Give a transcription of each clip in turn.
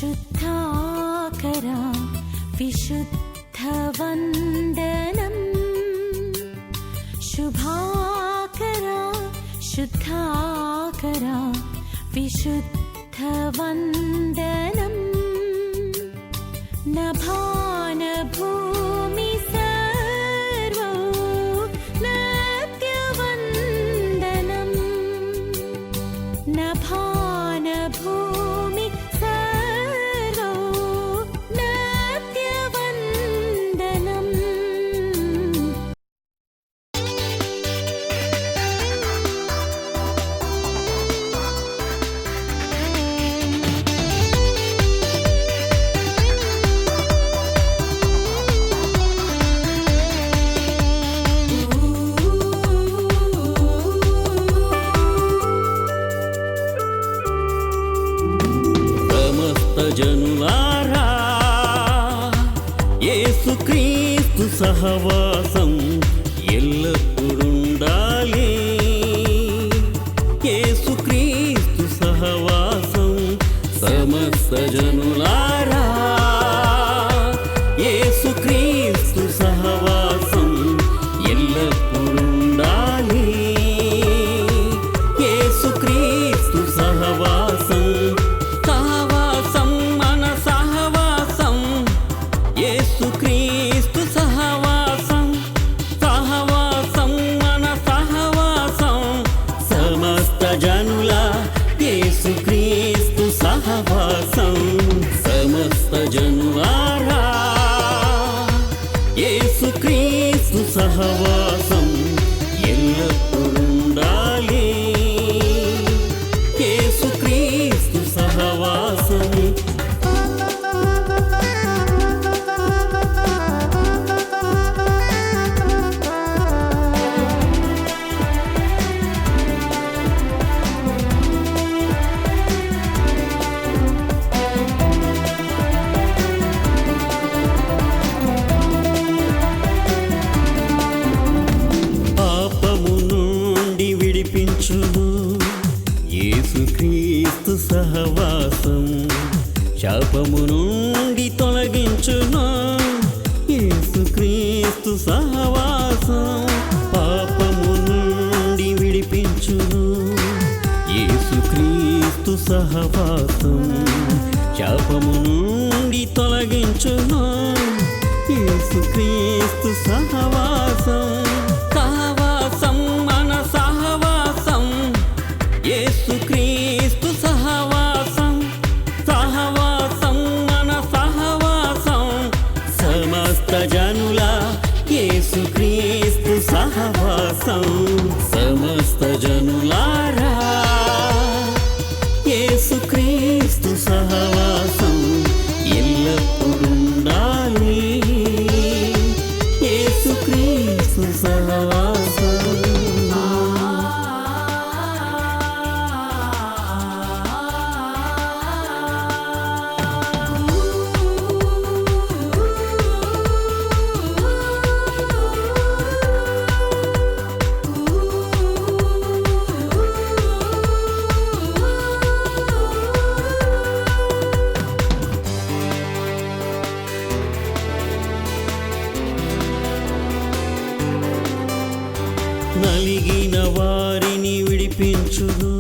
शुद्धाकरा विशुद्धवन्दनं शुभाकरा शुद्धाकरा विशुद्धवन्दनं नभानभूमि servo नत्यवन्दनं नभानभूमि servo नत्यवन्दनं జనులారా యేసుక్రీస్తు సహవాసం ఎల్లప్పుడుండాలి. యేసుక్రీస్తు సహవాసం సమస్త జనులారా యేసుక్రీస్తు సహవాసం ఎల్లప్పుడుండాలి. యేసుక్రీస్తు సహవాసం యేసుక్రీస్తు సహవాసం సహవాసం మన సహవాసం సమస్త జనుల యేసుక్రీస్తు సహవాసం సమస్త జనులారా యేసుక్రీస్తు సహవాసం ఎల్లప్పుడుండాలి. యేసుక్రీస్తు సహవాసం యేసుక్రీస్తు సహవాసం శాపము నుండి తొలగించును. యేసుక్రీస్తు సహవాసం పాపము నుండి విడిపించును. యేసుక్రీస్తు సహవాసం శాపము నుండి తొలగించును. యేసుక్రీస్తు సహవాసం సహవాసం మన సహవాసం యేసుక్రీస్తు సహవాసం సహవాసం మన సహవాసం సమస్త జనుల యేసుక్రీస్తు సహవాసం సమస్త జనులారా యేసుక్రీస్తు సహవాసం ఎల్లప్పుడుండాలి. యేసుక్రీస్తు సహవాసం నలిగిన వారిని విడిపించును.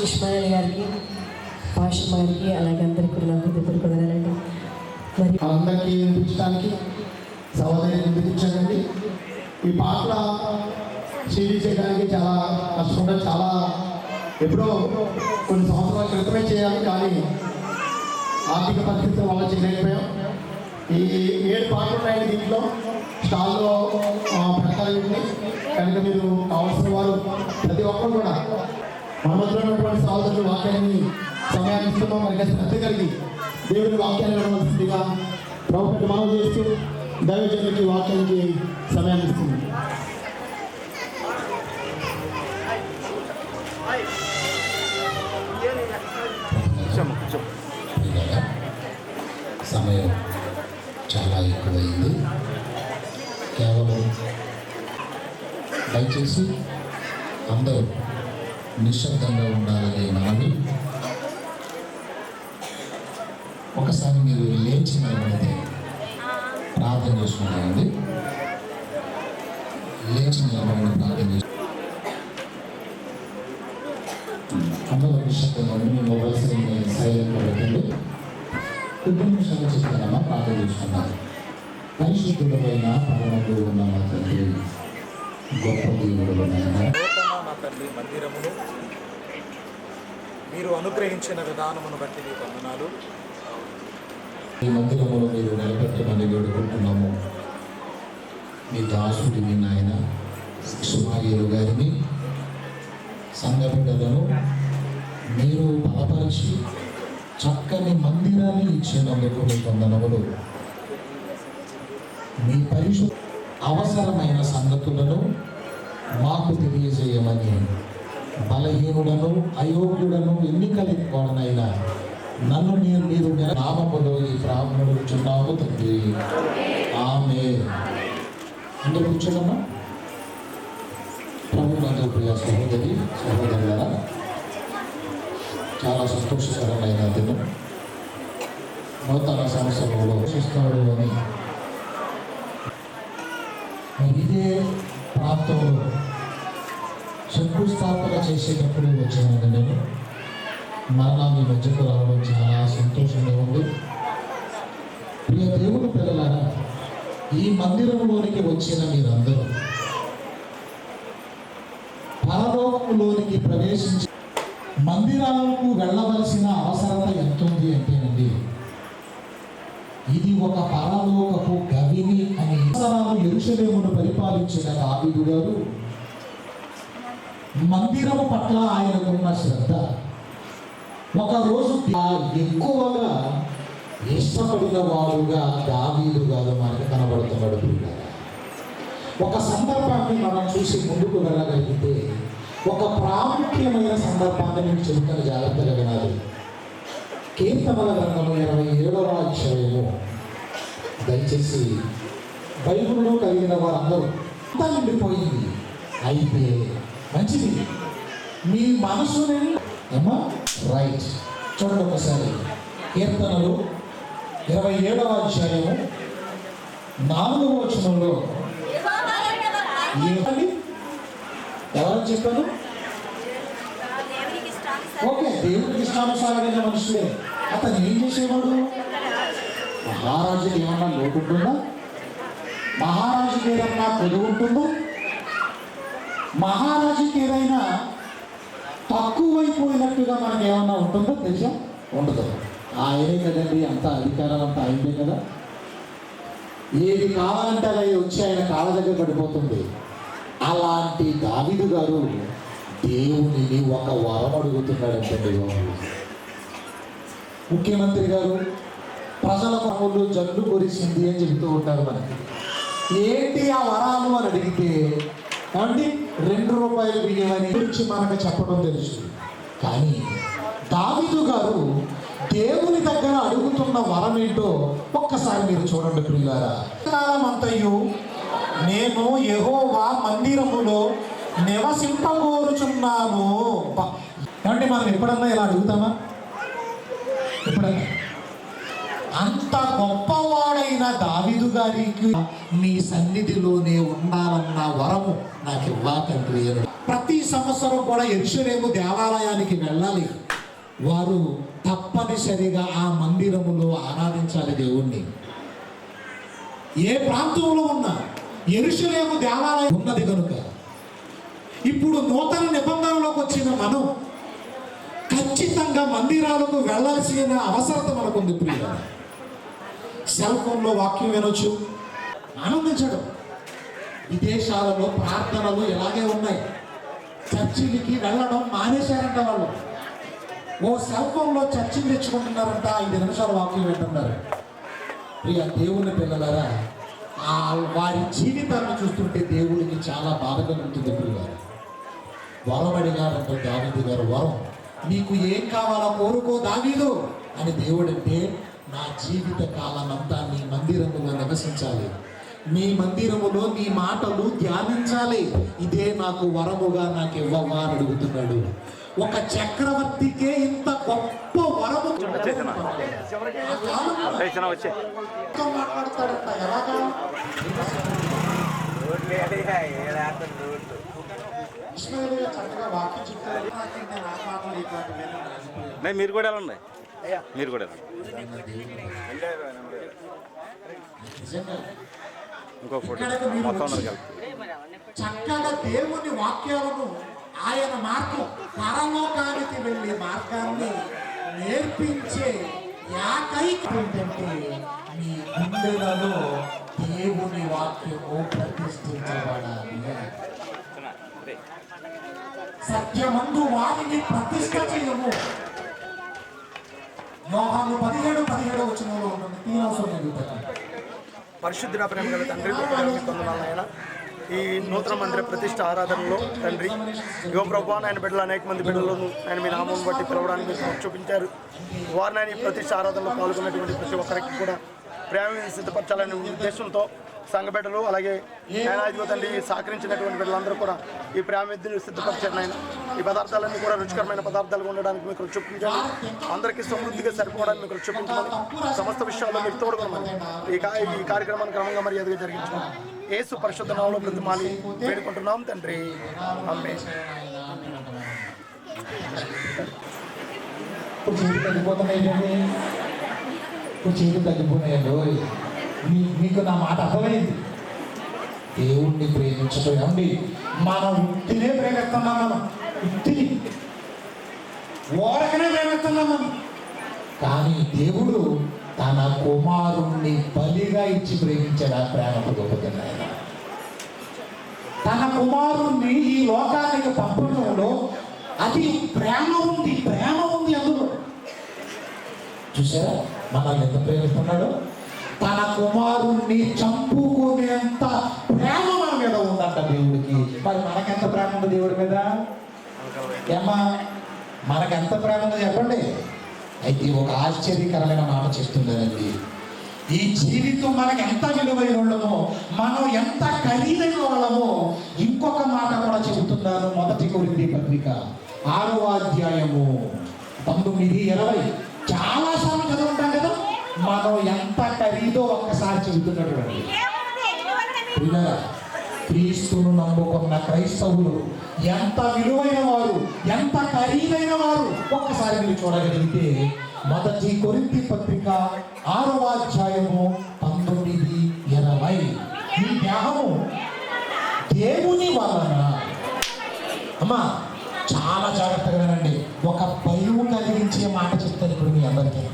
ఇస్మాయిల్ గారికి పాషమ్మ గారికి అలాగే అందరికీ కూడా నాకు దగ్గర కుదరాలండి. మరి అందరికీ వినిపించడానికి సహోదరిని వినిపించండి. ఈ పాటల సీడీ చేయడానికి చాలా కష్టం, చాలా ఎప్పుడో కొన్ని సంవత్సరాల క్రితమే చేయాలి, కానీ ఆర్థిక పరిస్థితుల వల్ల చేయలేకపోయాం. ఈ 7 పాటలు ఉన్నాయి దీంట్లో, స్టాల్లో పెడతారు వీటిని. కనుక మీరు కావాల్సిన వారు ప్రతి ఒక్కరు కూడా మన మధ్యలో ఉన్నటువంటి సహోదరులు వాక్యాన్ని సమయాన్ని ఇస్తున్నాం. మరి శ్రద్ధ కలిగి దేవుని వాక్యాన్ని వినవలసిందిగా ప్రభుత్వ మనం చేస్తూ దైవజనులకి వాక్యానికి సమయాన్ని ఇస్తుంది. సమయం చాలా ఎక్కువైంది. కేవలం దయచేసి అందరూ నిశ్శబ్దంగా ఉండాలని మనవి. ఒకసారి మీరు లేచి నిలబడితే ప్రార్థన చేసుకున్నామండి. లేచి నిలబడి ప్రార్థన చేసు అందరూ నిశ్శబ్దంగా ఉండి మీ మొబైల్స్ సైలెంట్గా పెట్టండి. 2 నిమిషాలు చెప్తానమ్మా, ప్రార్థన చేసుకున్నాను. పరిశుద్ధుడమైన పరమకు ఉన్న మా తండ్రి, గొప్ప దేవుడు నాయన, నా తల్లి మందిరమును మీరు అనుగ్రహించిన విధానమును బట్టి మీకు వందనాలు. ఈ మందిరములో మీరు నిలబెట్టమని వేడుకుంటున్నాము. మీ దాసుడిని నాయన సుమారీలు గారిని, సంఘ బిడ్డలను మీరు బలపరిచి చక్కని మందిరాన్ని ఇచ్చినందుకు మీ వందనములు. మీ పరిశుద్ధ అవసరమైన సంగతులను మాకు తెలియజేయమని బలహీనులను, అయోగ్యులను, ఎన్నికలైన నన్ను మీరు నామములో ఈ ప్రార్థనలు చున్నాము తండ్రి. ఆమేన్. అందరూ కూర్చోమ్మా. ప్రభునందు ప్రియ సహోదరి సహోదరులారా, చాలా సంతోషకరమైన దినం. నూతన సంవత్సరంలో చూస్తాడు అని ఇదే ప్రాంతంలో శంకుస్థాపన చేసేటప్పుడు వచ్చాను నేను. మరలా మీ మధ్యకు రావడం చాలా సంతోషంగా ఉంది. ప్రియ దేవుడు పిల్లలారా, ఈ మందిరంలోనికి వచ్చిన మీరందరూ పరలోకంలోనికి ప్రవేశించి మందిరాలకు వెళ్ళవలసిన అవసరత ఎంత ఉంది అంటేనండి, ఇది ఒక పరలోకపు గవిని అని. యెరూషలేమును పరిపాలించిన దావీదు గారు మందిరము పట్ల ఆయనకున్న శ్రద్ధ, ఒకరోజు ఎక్కువగా ఇష్టపడిన వాడుగా దావీదు గారు మనకు కనబడుతున్నాడు. ఒక సందర్భాన్ని మనం చూసి ముందుకు వెళ్ళగలిగితే, ఒక ప్రాముఖ్యమైన సందర్భాన్ని మీకు చెబుతాను, జాగ్రత్తగా వినాలి. కీర్తనల గ్రంథము 27వ అధ్యాయము. దయచేసి బైబిల్లో కలిగిన వారందరూ అంతా నిండిపోయింది. అయితే మంచిది, మీ మనసుని అమ్మా రైట్ చూడండి ఒకసారి. కీర్తనలు 27వ అధ్యాయము 4వ వచనంలో ఎవరని చెప్పాను? ఓకే, దేవుడికి ఇష్టానుసారమైన మనుషులే. అతను ఏం చేసేవాడు? మహారాజుకి ఏమన్నా లోటు ఉంటుందా? మహారాజుకి ఏదన్నా కొదువు ఉంటుందా? మహారాజుకి ఏదైనా తక్కువైపోయినట్టుగా మనకి ఏమన్నా ఉంటుందో తెలుసా? ఉండదు. ఆయనే కదండి, అంత అధికారం అంతా అయిందే కదా. ఏది కావాలంటే అలా వచ్చి ఆయన కాళ్ళ దగ్గర పడిపోతుంది. అలాంటి దావీదు గారు దేవునిని ఒక వరం అడుగుతున్నాడంటే, ముఖ్యమంత్రి గారు ప్రజల పనులు జల్లు కొరిసింది అని చెబుతూ ఉంటారు మనకి. ఏంటి ఆ వరాలు అని అడిగితే కాబట్టి 2 రూపాయలు బియ్యం అని గురించి మనకు చెప్పడం తెలుసు. కానీ దావీదు గారు దేవుని దగ్గర అడుగుతున్న వరం ఏంటో ఒక్కసారి మీరు చూడండి ప్రియులారా. కాలమంతయు నేను యెహోవా మందిరములో నివసింపగోరుచున్నాను. కాబట్టి మనం ఎప్పుడన్నా ఇలా అడుగుతామా? ఎప్పుడన్నా? అంత గొప్పవాడైన దావీదు గారికి నీ సన్నిధిలోనే ఉండాలన్న వరము నాకు ఇవ్వకండి. ప్రతి సంవత్సరం కూడా యెరూషలేము దేవాలయానికి వెళ్ళాలి. వారు తప్పనిసరిగా ఆ మందిరములో ఆరాధించాలి దేవుణ్ణి. ఏ ప్రాంతంలో ఉన్నా యెరూషలేము దేవాలయం ఉన్నది కనుక ఇప్పుడు నూతన నిబంధనలోకి వచ్చిన మనం ఖచ్చితంగా మందిరాలకు వెళ్ళాల్సిన అవసరత మనకుంది. ప్రియ సెల్ ఫోన్లో వాక్యం వినొచ్చు, ఆనందించడం. విదేశాలలో ప్రార్థనలు ఇలాగే ఉన్నాయి. చర్చిలకి వెళ్ళడం మానేశారంట వాళ్ళు. ఓ సెల్ ఫోన్లో చర్చిని తెచ్చుకుంటున్నారంట, 5 నిమిషాలు వాక్యం వింటున్నారు. ప్రియ దేవుని పిల్లలారా, వారి జీవితాన్ని చూస్తుంటే దేవుడికి చాలా బాధ కలుగుతుంది. ప్రియులారా, వరం అడిగారంట దావీదు గారు. వరం, నీకు ఏం కావాలో కోరుకో దావీదు అని దేవుడు అంటే, నా జీవిత కాలమంతా నీ మందిరములో నివసించాలి, నీ మందిరములో నీ మాటలు ధ్యానించాలి. ఇదే నాకు వరముగా నాకు ఇవ్వవా అని అడుగుతున్నాడు. ఒక చక్రవర్తికే ఇంత గొప్ప వరము మాట్లాడతాడంట. ఎలాగా? ఇస్మాయిల్ చక్కగా వాక్యం చెప్తారు. మీరు కూడా వెళ్ళండి, మీరు కూడా ఇంకో ఫోటో మొత్తం కలిపి చక్కగా దేవుని వాక్యాలను ఆయన మార్గం పరలోకానికి వెళ్ళే మార్గాన్ని నేర్పించే ఏకైక ఏంటంటే మీ గుండెలలో దేవుని వాక్యము ప్రతిష్ఠించబడాలి. సత్యమందు వారిని ప్రతిష్ఠ చేయము. యోహాను 17:17 వచనంలో ఉంటుంది. తీరవసరం ఎదుగుతారు. పరిశుద్ధ ప్రేమ గల తండ్రి, కొందనాలైనా ఈ నూతన మందిర ప్రతిష్ట ఆరాధనలో తండ్రి యువ ప్రభా ఆయన బిడ్డలు అనేక మంది బిడ్డలను ఆయన మీ నామం బట్టి పిలవడానికి మీరు చూపించారు. వారిని ఆయన ఈ ప్రతిష్ట ఆరాధనలో పాల్గొన్నటువంటి ప్రతి ఒక్కరికి కూడా ప్రేమ సిద్ధపరచాలనే ఉద్దేశంతో సంఘ బిడ్డలు అలాగే ఆయన ఇదిగో తండ్రి సహకరించినటువంటి బిడ్డలందరూ కూడా ఈ ప్రేమ విద్యను సిద్ధపరిచారు. ఆయన ఈ పదార్థాలన్నీ కూడా రుచికరమైన పదార్థాలుగా ఉండడానికి మీకు చూపించండి. అందరికీ సమృద్ధిగా సరిపోవడానికి మీకు చూపించమని, సమస్త విషయాల్లో మీరు తోడుకోమని ఈ కార్యక్రమాన్ని క్రమంగా మర్యాదగా జరిగించమని యేసు పరిశుద్ధ నామములో బ్రతిమాలి వేడుకుంటున్నాం తండ్రి, ఆమేన్. చేతులు తగ్గిపోతున్నాయండి. మీకు నా మాట అర్థమైంది. దేవుణ్ణి ప్రేమించడం ఏమండి, మనం ఉట్టినే ప్రేమిస్తున్నాం, మనం ఉట్టిని ఓరకనే ప్రేమిస్తున్నాం మనం. కానీ దేవుడు తన కుమారుణ్ణి బలిగా ఇచ్చి ప్రేమించాడు. ఆ ప్రేమకు గొప్పతనం ఆయన. తన కుమారుణ్ణి ఈ లోకానికి పంపడంలో అది ప్రేమ ఉంది అందులో. చూసారా మనల్ని ఎంత ప్రేమిస్తున్నాడు. తన కుమారుణ్ణి చంపుకునేంత ప్రేమ మన మీద ఉందంట దేవుడికి. మరి మనకెంత ప్రేమ ఉంది దేవుడి మీద? ఏమా మనకెంత ప్రేమ ఉందో చెప్పండి. అయితే ఒక ఆశ్చర్యకరమైన మాట చెప్తుందండి. ఈ జీవితం మనకు ఎంత విలువైన వాళ్ళమో, మనం ఎంత ఖరీదైన వాళ్ళమో ఇంకొక మాట కూడా చెబుతున్నాను. 1 కొరింథీ పత్రిక 6వ అధ్యాయము 19-20 చాలా సార్లు చదువుంటాం కదా. మనం ఎంత ఖరీదో ఒక్కసారి చెబుతున్నాడు. క్రీస్తును నమ్ముకున్న క్రైస్తవులు ఎంత విలువైన వారు, ఎంత ఖరీదైన వారు ఒక్కసారి మీరు చూడగలిగితే 1 కొరింథీ పత్రిక 6వ అధ్యాయము 19-20 ఈ దేహము దేవుని వలన, అమ్మా చాలా జాగ్రత్తగా వినండి. ఒక భయం కలిగించే మాట చెప్తాను ఇప్పుడు మీ అందరికీ.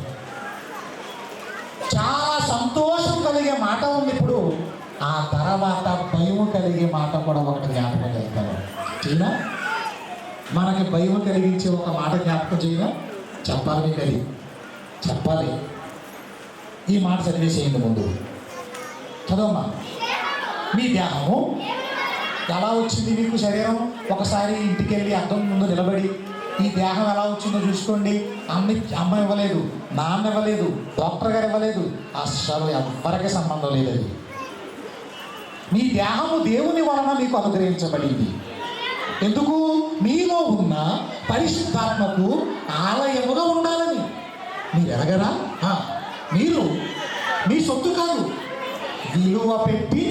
చాలా సంతోషం కలిగే మాట ఉంది ఇప్పుడు. ఆ తర్వాత భయం కలిగే మాట కూడా ఒకటి జ్ఞాపకం చేస్తాను. చేయనా? మనకి భయం కలిగించే ఒక మాట జ్ఞాపకం చేయనా? చెప్పాలి మీకు, అది చెప్పాలి. ఈ మాట చదివేసేయండి ముందు. చదవమ్మా. మీ దేహము ఎలా వచ్చింది మీకు శరీరం? ఒకసారి ఇంటికి వెళ్ళి అద్దం ముందు నిలబడి ఈ దేహం ఎలా వచ్చిందో చూసుకోండి. అమ్మ ఇవ్వలేదు, నాన్న ఇవ్వలేదు, డాక్టర్ గారు ఇవ్వలేదు, అస్సలు ఎవరికి సంబంధం లేదు. మీ దేహము దేవుని వలన మీకు అనుగ్రహించబడింది. ఎందుకు? మీలో ఉన్న పరిశుద్ధాత్మకు ఆలయముగా ఉండాలని. మీరు ఎరగరా? మీరు మీ సొత్తు కాదు, విలువ పెట్టి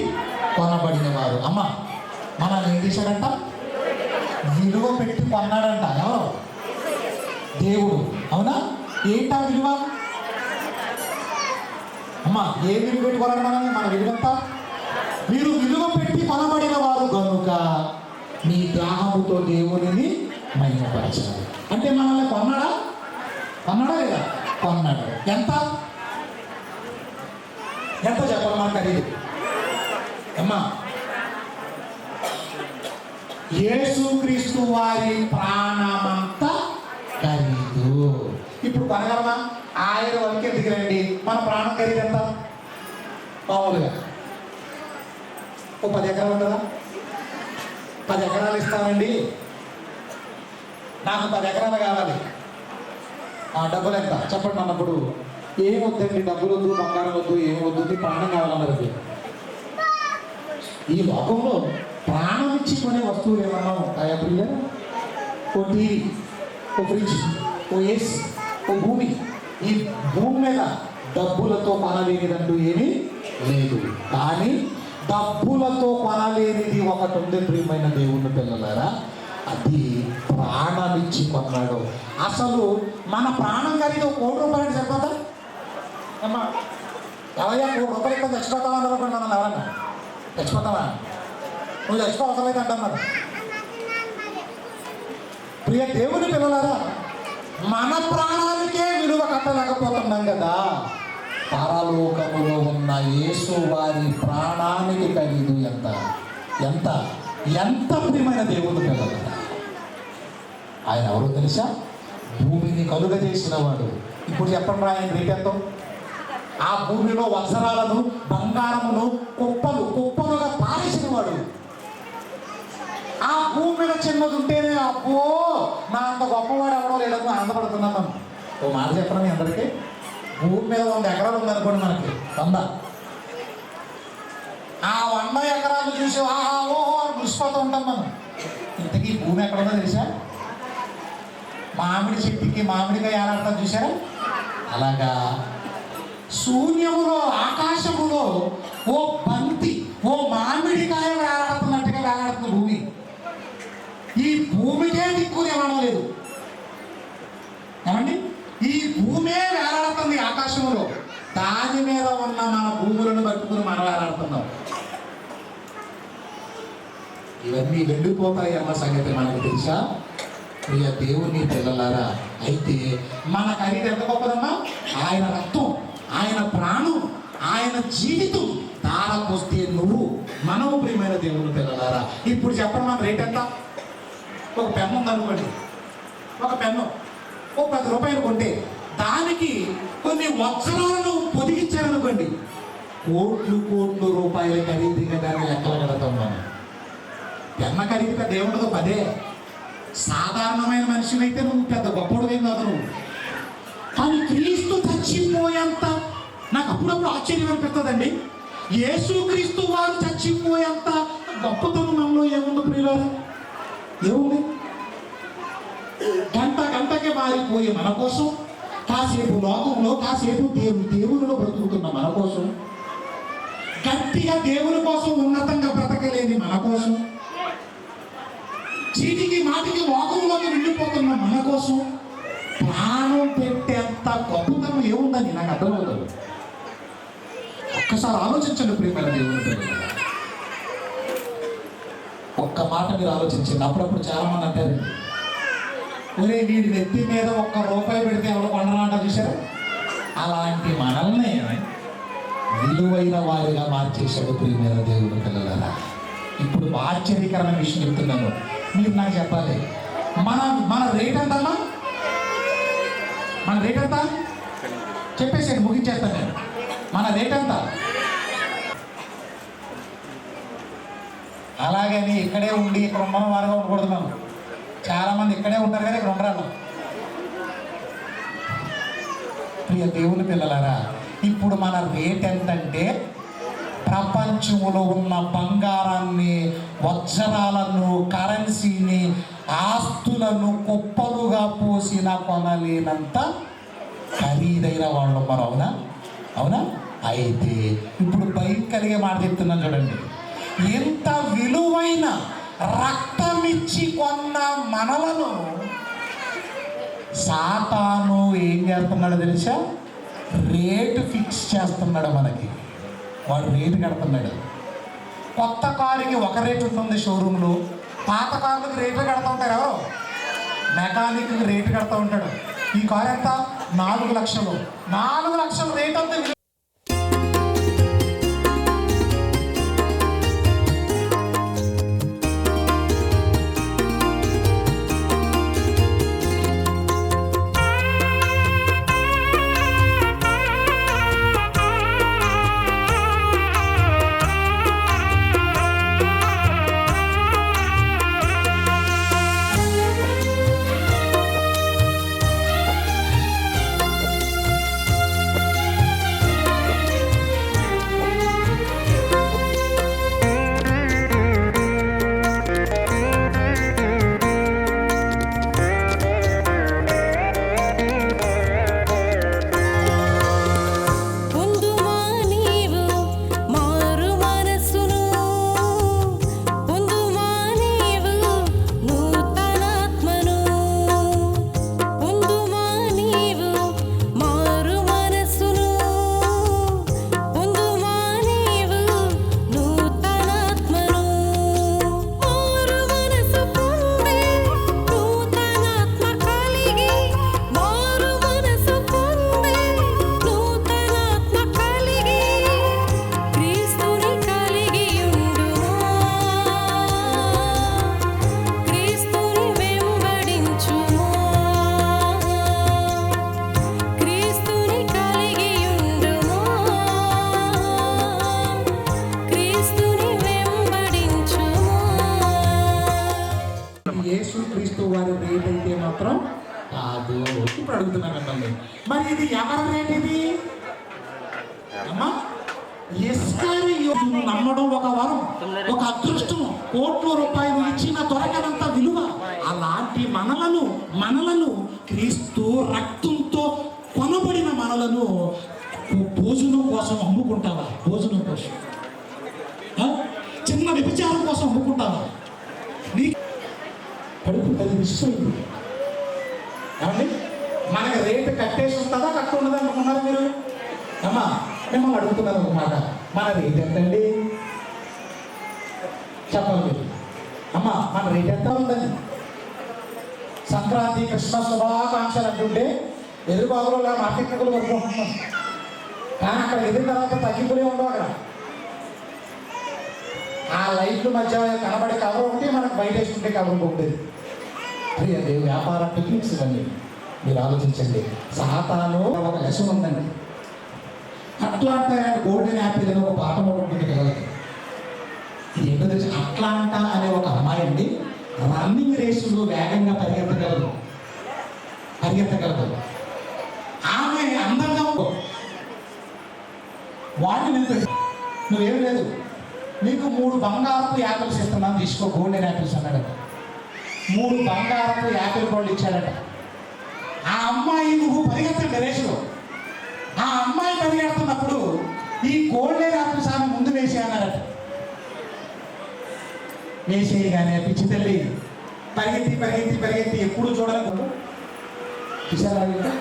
కొనబడిన వారు. అమ్మ మనల్ని ఏం చేశాడంట? విలువ పెట్టి కొన్నాడంట. ఎవరు? దేవుడు. అవునా? ఏంటా విలువ? అమ్మ ఏ విలువ పెట్టి కొన్నాడు మనల్ని? మన విలువంతా మీరు విలువ పెట్టి కొనబడిన వారు కనుక మీ దేహముతో దేవునిని మహిమపరచాలి. అంటే మనల్ని కొన్నాడా లేదా? కొన్నాడు. ఎంత చెప్పాలి మన ఖరీదు? అమ్మా యేసుక్రీస్తు వారి ప్రాణమంతా ఖరీదు. ఇప్పుడు కొనగలమా? ఆయన వరకు ఎందుకు రండి, మన ప్రాణం ఖరీదు ఎంత? మామూలుగా ఓ 10 ఎకరాలు ఉంటుందా? 10 ఎకరాలు ఇస్తానండి, నాకు 10 ఎకరాలు కావాలి, డబ్బులు ఎంత చెప్పండి అన్నప్పుడు ఏం వద్దండి, డబ్బులు వద్దు, బంగారం వద్దు, ఏం వద్దు, నీ ప్రాణం కావాలన్నారు. ఈ లోకంలో ప్రాణం ఇచ్చి కొనే వస్తువులు ఏమన్నా ఉంటాయా ప్రియ? ఓ టీవీ, ఓ ఫ్రిడ్జ్, ఓ ఏసీ, ఓ భూమి. ఈ భూమి మీద డబ్బులతో కొనలేనిదంటూ ఏమీ లేదు. కానీ డబ్బులతో కొనలేనిది ఒకటి ఉంది ప్రియమైన దేవుని పిల్లలారా, అది ప్రాణమిచ్చి కొన్నాడు. అసలు మన ప్రాణం ఖరీదు ₹1,00,00,000 సరిపోతా అమ్మా? ఎవరయ్యా ₹1,00,00,000 చచ్చిపోతావా అన్నారు మనం ఎవరన్నా? చచ్చిపోతావా? నువ్వు చచ్చిపో అవసరం అయితే అంటున్నారు. ప్రియ దేవుని పిల్లలారా, మన ప్రాణానికే విలువ కట్టలేకపోతున్నాం కదా. పరలోకములో ఉన్న యేసు వారి ప్రాణానికి ఖరీదు ఎంత ఎంత ఎంత ప్రియమైన దేవుని పిల్లలారా. ఆయన ఎవరో తెలుసా? భూమిని కలుగజేసిన వాడు. ఇప్పుడు చెప్పండి, ఆయన రేట్ ఎంతో? ఆ భూమిలో వజ్రాలను, బంగారమును కుప్పలు కుప్పలుగా పారేసిన వాడు. ఆ భూమి మీద చిన్నది ఉంటేనే అబ్బో నా అంత గొప్పవాడు ఎవడో లేడని ఆనందపడుతున్నాం మనం. ఓ మాట చెప్పడం మీ అందరికీ, భూమి మీద 100 ఎకరాలు ఉందనుకోండి, మనకి 100. ఆ 100 ఎకరాలు చూసి ఓ మురిసిపోతూ ఉంటాం మనం. ఇంతకీ భూమి ఎక్కడ ఉందో తెలుసా? మామిడి చెట్టుకి మామిడికాయ ఏలాడతాం చూసారా? అలాగా శూన్యములో, ఆకాశములో ఓ బంతి, ఓ మామిడికాయ వేలాడుతున్నట్టుగా వేలాడుతుంది భూమి. ఈ భూమికే దిక్కుని ఏమనడం లేదు ఏమండి? ఈ భూమే వేలాడుతుంది ఆకాశంలో. దాని మీద ఉన్న మన భూములను పట్టుకుని మనం వేలాడుతున్నాం. ఇవన్నీ వెళ్ళిపోతాయి అన్న సంగతి మనకు తెలుసా? ప్రియ దేవుని పిల్లలారా, అయితే మన ఖరీదు ఎంత గొప్పదమ్మా? ఆయన రక్తం, ఆయన ప్రాణం, ఆయన జీవితం తారపోస్తే నువ్వు మనము ప్రియమైన దేవుని పిల్లలారా. ఇప్పుడు చెప్పండి, మన రేట్ ఎంత? ఒక పెన్ను ఉందనుకోండి, ఒక పెన్ను ఓ ₹10 కొంటే దానికి కొన్ని వజ్రాలను పొదిగించారనుకోండి, కోట్లు కోట్లు రూపాయల ఖరీదుగా దాన్ని లెక్కలు కడతాం మనం. పెన్న ఖరీదు పెద్ద ఏముండదు, 10. సాధారణమైన మనిషినైతే నువ్వు పెద్ద గొప్పడు ఏం కాదు నువ్వు. కానీ క్రీస్తు చచ్చిపోయేంత నాకు అప్పుడప్పుడు ఆశ్చర్యం అనిపిస్తుందండి. యేసుక్రీస్తు వారు చచ్చిపోయేంత గొప్పతనం మనలో ఏముంది ప్రియులారా? ఏముంది? గంటకే మారిపోయి మన కోసం, కాసేపు లోకంలో, కాసేపు దేవునిలో బ్రతుకుతున్న మన కోసం, గట్టిగా దేవుని కోసం ఉన్నతంగా బ్రతకలేని మన కోసం, చీటికి మాటికి లోకంలోకి వెళ్ళిపోతున్న మన కోసం ప్రాణం పెట్టేంత గొప్పతనం ఏముందని నాకు అర్థమవుతుంది. ఒక్కసారి ఆలోచించండి ప్రియమైన దేవుని పిల్లలారా. ఒక్క మాట మీరు ఆలోచించండి. అప్పుడప్పుడు చాలా మంది అంటారు, ఒరే వీడి నెత్తి మీద ₹1 పెడితే ఎవరు కొండరాంట చూసారా? అలాంటి మనల్ని విలువైన వారిగా మార్చేశాడు ప్రియమైన దేవుని పిల్లలారా. ఇప్పుడు ఆశ్చర్యకరమైన విషయం చెప్తున్నాను, మీరు నాకు చెప్పాలి. మన రేట్ ఎంతమ్మా? మన రేట్ ఎంత చెప్పేసి ముగించేస్తాను నేను. మన రేట్ ఎంత? అలాగని ఇక్కడే ఉండి ఇక్కడ ఉన్న వారుగా ఉండకూడదు. మనం చాలామంది ఇక్కడే ఉంటారు కదా, ఇక్కడ ఉండరాను. ప్రియ దేవుని పిల్లలారా, ఇప్పుడు మన రేట్ ఎంతంటే ప్రపంచంలో ఉన్న బంగారాన్ని, వజ్రాలను, కరెన్సీని, ఆస్తులను కుప్పలుగా పోసిన కొనలేనంత ఖరీదైన వాళ్ళు మనం. అవునా? అవునా? అయితే ఇప్పుడు భయంకరంగా మాట చెప్తున్నాను చూడండి. ఎంత విలువైన రక్తమిచ్చి కొన్న మనలను సాతాను ఏం చేస్తున్నాడు తెలుసా? రేటు ఫిక్స్ చేస్తున్నాడు మనకి. వాడు రేటు కడుతున్నాడు. కొత్త కారుకి ఒక రేటు ఉంటుంది షోరూంలో, పాత కార్లకు రేటు కడతా ఉంటారు. ఎవరు? మెకానిక్ రేటు కడతా ఉంటాడు. ఈ కారు ఎంత? 4 లక్షలు. 4 లక్షల రేట్ అంతా ఇప్పుడు అడుగుతున్నాను మిమ్మల్ని, మరి ఇది ఎవరి రేట్ ఇది అమ్మా? ఇస్కారియోతును నమ్మడం ఒక వరం, ఒక అదృష్టం. కోట్ల రూపాయలు ఇచ్చిన దొరకనంత విలువ. అలాంటి మనలను క్రీస్తు రక్తంతో కొనబడిన మనలను భోజనం కోసం అమ్ముకుంటావా? భోజనం కోసం, చిన్న వ్యభిచారం కోసం అమ్ముకుంటావా? నీ కడుపు అది విసిపోయింది. ఏమండి, మనకి రేటు కట్టేసి ఉంటుందా కట్టు ఉండదా అనుకున్నారు మీరు? అమ్మా మిమ్మల్ని అడుగుతున్నారు ఒక మాట, మన రేట్ ఎంతండి చెప్పాలి మీరు. అమ్మా మన రేట్ ఎంత ఉందండి? సంక్రాంతి క్రిస్మస్ శుభాకాంక్షలు అంటుంటే ఎదురుబాబులో మార్కెట్లకు వరుకుంటున్నాం, కానీ అక్కడ ఎదిరిన తర్వాత తగ్గిపోయి ఉండవు. అక్కడ ఆ లైట్లు మధ్య కనబడే కవర్ ఒకటి, మనకు బయట వేసుకుంటే కవర్ ఉంటుంది. అది వ్యాపార టెక్నిక్స్ ఇవన్నీ మీరు ఆలోచించండి. సాతాను ఒక లెసన్ ఉందండి. అట్లాంటా అండ్ గోల్డెన్ యాపిల్ అనే ఒక పాట ఉంటుంది కదా, ఇది ఏంటో తెలిసి అట్లాంటా అనే ఒక అమ్మాయి అండి రన్నింగ్ రేసులో వేగంగా పరిగెత్తగలదు. ఆమె అందంగా వాడిని నువ్వేం లేదు, నీకు 3 బంగారపు యాపిల్స్ ఇస్తున్నాను తీసుకో, గోల్డెన్ యాపిల్స్ అన్నాడు. 3 బంగారపు యాపిల్ పళ్ళు ఇచ్చాడట. ఆ అమ్మాయి నువ్వు పరిగెత్తండి రేసులో. ఆ అమ్మాయి పరిగెడుతున్నప్పుడు ఈ గోల్డెన్ యాపిల్స్ ఆమె ముందు వేసేయన్నారట. వేసేయగానే పిచ్చి తల్లి పరిగెత్తి ఎప్పుడు చూడాలి చూసారా?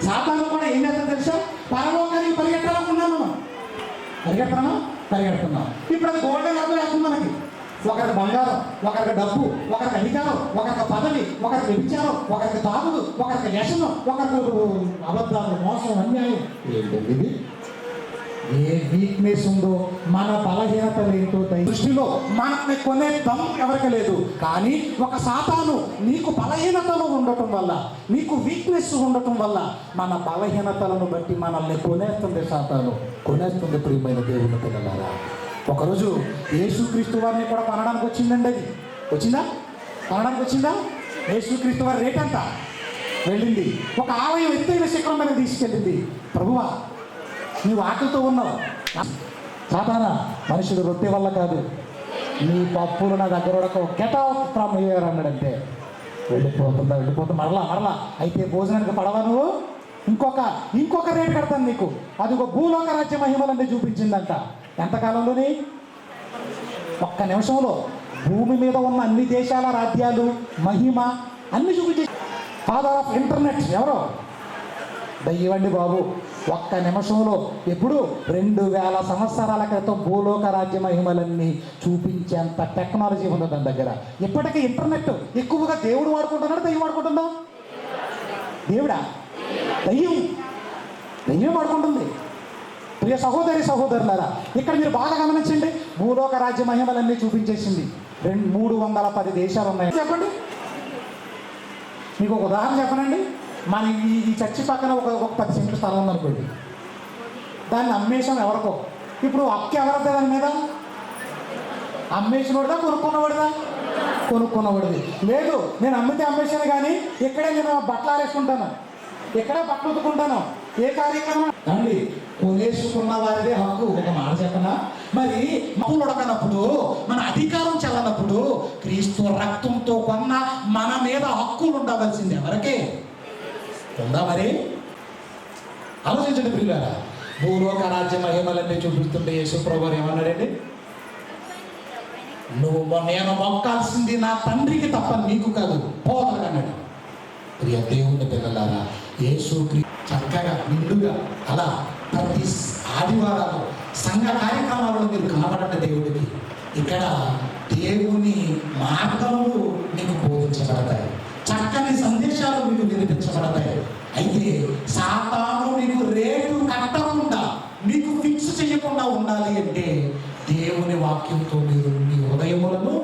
సాతాను కూడా ఏం చేస్తాను తెలుసా? పరలోకానికి పరిగెట్టాలనుకున్నాను, పరిగెడుతున్నాం. ఇప్పుడు అది గోల్డెన్ యాపిల్ వేస్తుంది మనకి. ఒకరికి బంగారం, ఒకరికి డబ్బు, ఒకరికి అధికారం, ఒకరికి పదవి, ఒకరికి వ్యభిచారం, ఒకరికి తాగుడు, ఒకరికి వ్యసనం, ఒకరికి అబద్ధాలు, మోసం, అన్యాయం. ఏంటండి ఏ వీక్నెస్ ఉందో, మన బలహీనతలు ఏంటో దృష్టిలో మనల్ని కొనే దమ్ ఎవరికి లేదు. కానీ ఒక సాతాను నీకు బలహీనతలు ఉండటం వల్ల, నీకు వీక్నెస్ ఉండటం వల్ల మన బలహీనతలను బట్టి మనల్ని కొనేస్తుంది. సాతాను కొనేస్తుంది. ప్రియమైన దేవుని పిల్లలారా, ఒకరోజు యేసుక్రీస్తు వారిని కూడా కొనడానికి వచ్చిందండి. అది కొనడానికి వచ్చిందా? యేసుక్రీస్తు వారి రేట్ అంతా వెళ్ళింది. ఒక ఆలయం ఎత్తైన శిఖరం మీద తీసుకెళ్ళింది. ప్రభువా నీవు ఆకలితో ఉన్నావు. సాతానా, మనుషుడు రొట్టె వల్ల కాదు, నీ పప్పులు నా దగ్గర గెట్ అవుట్ ఫ్రమ్ హియర్ అన్నాడంటే వెళ్ళిపోతుందా మరలా. అయితే భోజనానికి పడవా నువ్వు? ఇంకొక రేటు కడతాను నీకు. అది ఒక భూలోక రాజ్య మహిమలన్నీ చూపించిందంట. ఎంతకాలంలోని? 1 నిమిషంలో భూమి మీద ఉన్న అన్ని దేశాల రాజ్యాలు, మహిమ అన్ని చూపించే ఫాదర్ ఆఫ్ ఇంటర్నెట్ ఎవరో? దయ్యవండి బాబు. 1 నిమిషంలో ఎప్పుడు 2000 సంవత్సరాల క్రితం భూలోక రాజ్య మహిమలన్నీ చూపించేంత టెక్నాలజీ ఉంది దాని దగ్గర. ఇప్పటికీ ఇంటర్నెట్ ఎక్కువగా దేవుడు వాడుకుంటున్నాడు, దయ్యం వాడుకుంటుందా? దేవుడా? దయ్యం వాడుకుంటుంది. ప్రియ సహోదరులారా, ఇక్కడ మీరు బాగా గమనించండి. భూలోక రాజ్య మహిమలన్నీ చూపించేసింది. 310 దేశాలు ఉన్నాయి. చెప్పండి, మీకు ఒక ఉదాహరణ చెప్పనండి. మన ఈ చర్చి పక్కన ఒక 10 సెంట్లు స్థలం ఉందనుకోండి, దాన్ని అమ్మేసాం ఎవరికో. ఇప్పుడు హక్కు ఎవరిదా దాని మీద? అమ్మేసినోడిదా కొనుక్కున్నవాడిది? లేదు, నేను అమ్మితే అమ్మేసాను, కానీ ఇక్కడే నేను బట్టలు ఆరేసుకుంటాను, ఇక్కడే బట్టలు ఉతుకుంటాను. ఏ కార్యక్రమం అండి? కొనేసుకున్న వారిదే హక్కు. ఒక మాట చెప్పనా? మరి మప్పులు ఉడకనప్పుడు, మన అధికారం చెల్లనప్పుడు క్రీస్తు రక్తంతో కొన్న మన మీద హక్కులు ఉండవలసింది ఎవరికే ఉందా? మరి ఆలోచించండి ప్రియులారా. భూలోక రాజ్య మహిమలన్నీ చూపిస్తుంటే యేసుప్రభు ఏమన్నాడండి? నేను మొక్కాల్సింది నా తండ్రికి తప్ప నీకు కాదు, పోదలకన్నాడు. ప్రియ దేవుని పిల్లలారా, యేసు చక్కగా నిండుగా అలా ప్రతి ఆదివారాలు సంఘ కార్యక్రమాలలో మీరు కనబడండి. దేవుడికి ఇక్కడ దేవుని మార్గములు మీకు బోధించబడతాయి, చక్కని సందేశాలు మీకు వినిపించబడతాయి. అయితే సాతాను మీకు రేటు కట్టకుండా, మీకు ఫిక్స్ చేయకుండా ఉండాలి అంటే దేవుని వాక్యంతో మీరు మీ హృదయములను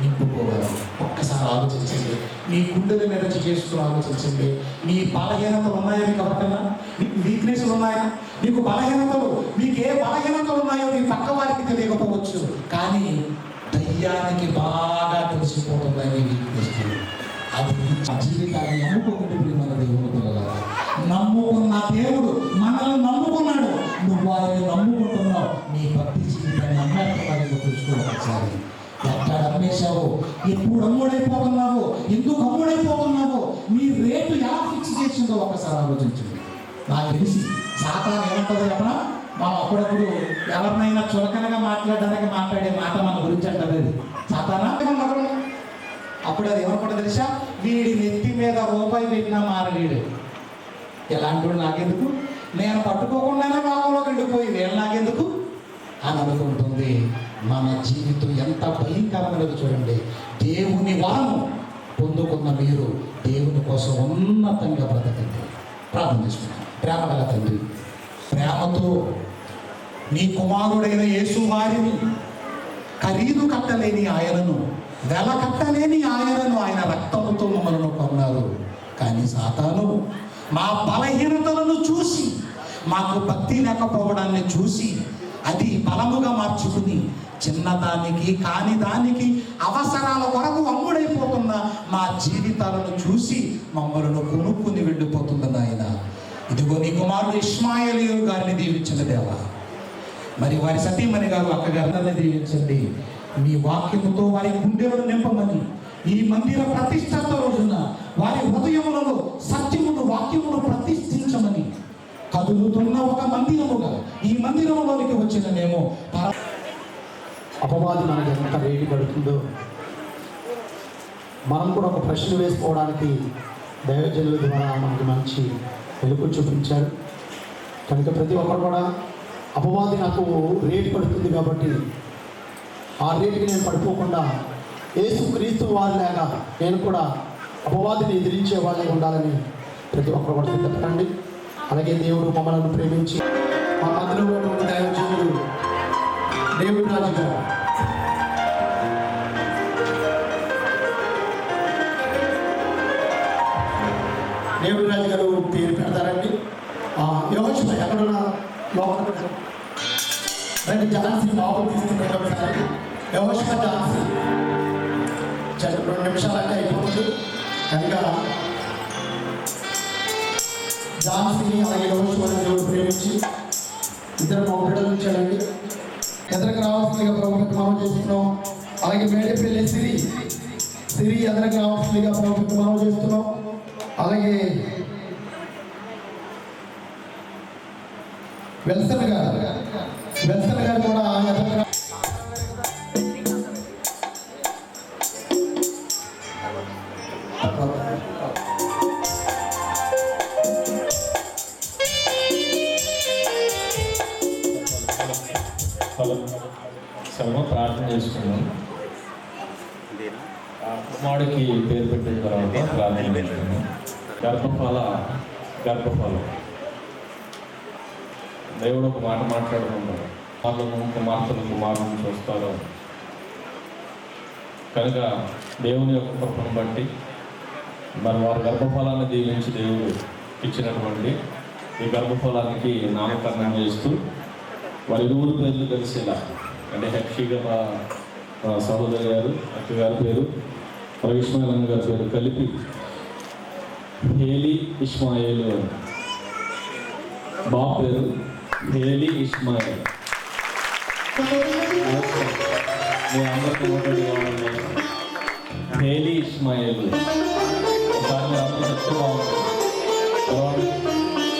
నింపుకోగలరు. ఒక్కసారి ఆలోచించండి, మీ గుండెల మీద చేసుకుని ఆలోచించండి. మీ బలహీనతలు ఉన్నాయా? మీకు ఎవరికన్నా మీకు వీక్నెస్లు ఉన్నాయా? మీకు బలహీనతలు, మీకు ఏ బలహీనతలు ఉన్నాయో మీ పక్క వారికి తెలియకపోవచ్చు, కానీ దయ్యానికి బాగా తెలిసిపోతున్నాయి మీ వీక్నెస్లు. అది ఆ జీవితాన్ని నమ్ముకోకుండా మన దేవుడు పిల్లలారా, నమ్ముకున్న దేవుడు మనల్ని నమ్ముకున్నాడు. నువ్వు ఆయన నమ్ముకుంటున్నావు. నీ భక్తి జీవితాన్ని అమ్మేస్తున్నావు. చూసుకోవాలి ఒకసారి. ఎక్కడ అమ్మేశావో, ఎప్పుడు అమ్ముడైపోతున్నావో, ఎందుకు అమ్ముడైపోతున్నావో, నీ రేటు ఎలా ఫిక్స్ చేసిందో ఒకసారి ఆలోచించండి. నాకు తెలిసి సాతాను ఏమంటుందో చెప్పనా, మనం అప్పుడప్పుడు ఎవరినైనా చులకనగా మాట్లాడడానికి మాట్లాడే మాట మన గురించి అంటది. అది సాతానా అప్పుడు అది ఏమనుకుంటుంది తెలుసా, వీడి నెత్తి మీద రూపాయి పెట్టినా మారలేడు. ఎలాంటి వాడు నాకెందుకు, నేను పట్టుకోకుండానే పాపంలోకి వెళ్ళిపోయి వీళ్ళు నాకెందుకు అని అనుకుంటుంది. మన జీవితం ఎంత భయంకరమైనది చూడండి. దేవుని వరము పొందుకున్న మీరు దేవుని కోసం ఉన్నతంగా బ్రతకండి. ప్రార్థన చేసుకుంటాం. ప్రేమ గల తండ్రి, ప్రేమతో నీ కుమారుడైన యేసు వారిని, ఖరీదు కట్టలేని ఆయనను, వెల కట్టలేని ఆయనను ఆయన రక్తముతో మమ్మల్ని కొన్నారు. కానీ సాతాను మా బలహీనతలను చూసి, మాకు భక్తి లేకపోవడాన్ని చూసి అది బలముగా మార్చుకుని చిన్నదానికి కాని దానికి అవసరాల కొరకు అమ్ముడైపోతున్న మా జీవితాలను చూసి మమ్మల్ని కొనుక్కుని వెళ్ళిపోతుంది నాయన. ఇదిగో నీ కుమారుడు ఇష్మాయేలు గారిని దీవించిన దేవా, మరి వారి సతీమణి గారు అక్కగారిని దీవించండి. మీ వాక్యముతో వారి గుండెలను నింపమని, ఈ మందిర ప్రతిష్ఠత రోజున వారి హృదయములలో సత్యమును వాక్యమును ప్రతిష్ఠించమని, కదులుతున్న ఒక మందిరముగా ఈ మందిరములోనికి వచ్చిన మేము అపవాది మనకి ఎంత రేటు పడుతుందో మనం కూడా ఒక ప్రశ్న వేసుకోవడానికి దైవజనుల ద్వారా మనకి మంచి వెలుగు చూపించారు. కనుక ప్రతి ఒక్కరు కూడా అపవాది నాకు రేటు పడుతుంది కాబట్టి ఆ రేటుకి నేను పడిపోకుండా యేసుక్రీస్తు వారిలాగా నేను కూడా అపవాదిని ఎదిరించే వాళ్ళే ఉండాలని ప్రతి ఒక్కరు కూడా సిద్ధపడండి. అలాగే దేవుడు మమ్మల్ని ప్రేమించి మా మధ్యలో ఉన్నటువంటి దైవజనుడు దేవుడు రాజు గారు దేవుడు రాజు గారు పేరు పెడతారండి. యోగక్ష ఎక్కడున్న లోపల రెండు ఝాన్సీ బాబు తీసుకుంటారు. ఒకసారి యోగక్ష ఝాన్సీ 2 నిమిషాలకే అయిపోతుంది. కనుక ఝాన్సీని అలాగే యోగక్ష దేవుడు ప్రేమించి ఇద్దరు మా బిడ్డలు ఉంచాడండి. ఎదరికి రావాల్సిందిగా ప్రభుత్వం మనం చేస్తున్నాం. అలాగే మేడపల్లి సిరి ఎదరికి రావాల్సిందిగా ప్రభుత్వం మనం చేస్తున్నాం. అలాగే వెల్సన్ గారు కూడా ప్రార్థన చేసుకున్నాం. కుమారుడికి పేరు పెట్టిన తర్వాత ప్రార్థన చేసుకున్నాం. గర్భఫలం దేవుడు ఒక మాట మాట్లాడుకుంటారు. వాళ్ళను కుమార్తెను చూస్తారు. కనుక దేవుని యొక్క కృపను బట్టి మరి వారి గర్భఫలాన్ని దీవించి దేవుడు ఇచ్చినటువంటి ఈ గర్భఫలానికి నామకరణం చేస్తూ వారి 2 పేర్లు కలిసేలా, అంటే హెక్షిగా సహోదరి గారు అక్క గారి పేరు, ఇష్మాయిల్ గారి పేరు కలిపి హేలీ ఇష్మాయేలు అని. బాబు పేరు హేలీ ఇష్మాయిల్. మీ అందరికీ హేలీ ఇష్మాయేలు ఒకసారి మీరు అందరూ చెప్తే బాగుంటుంది. తర్వాత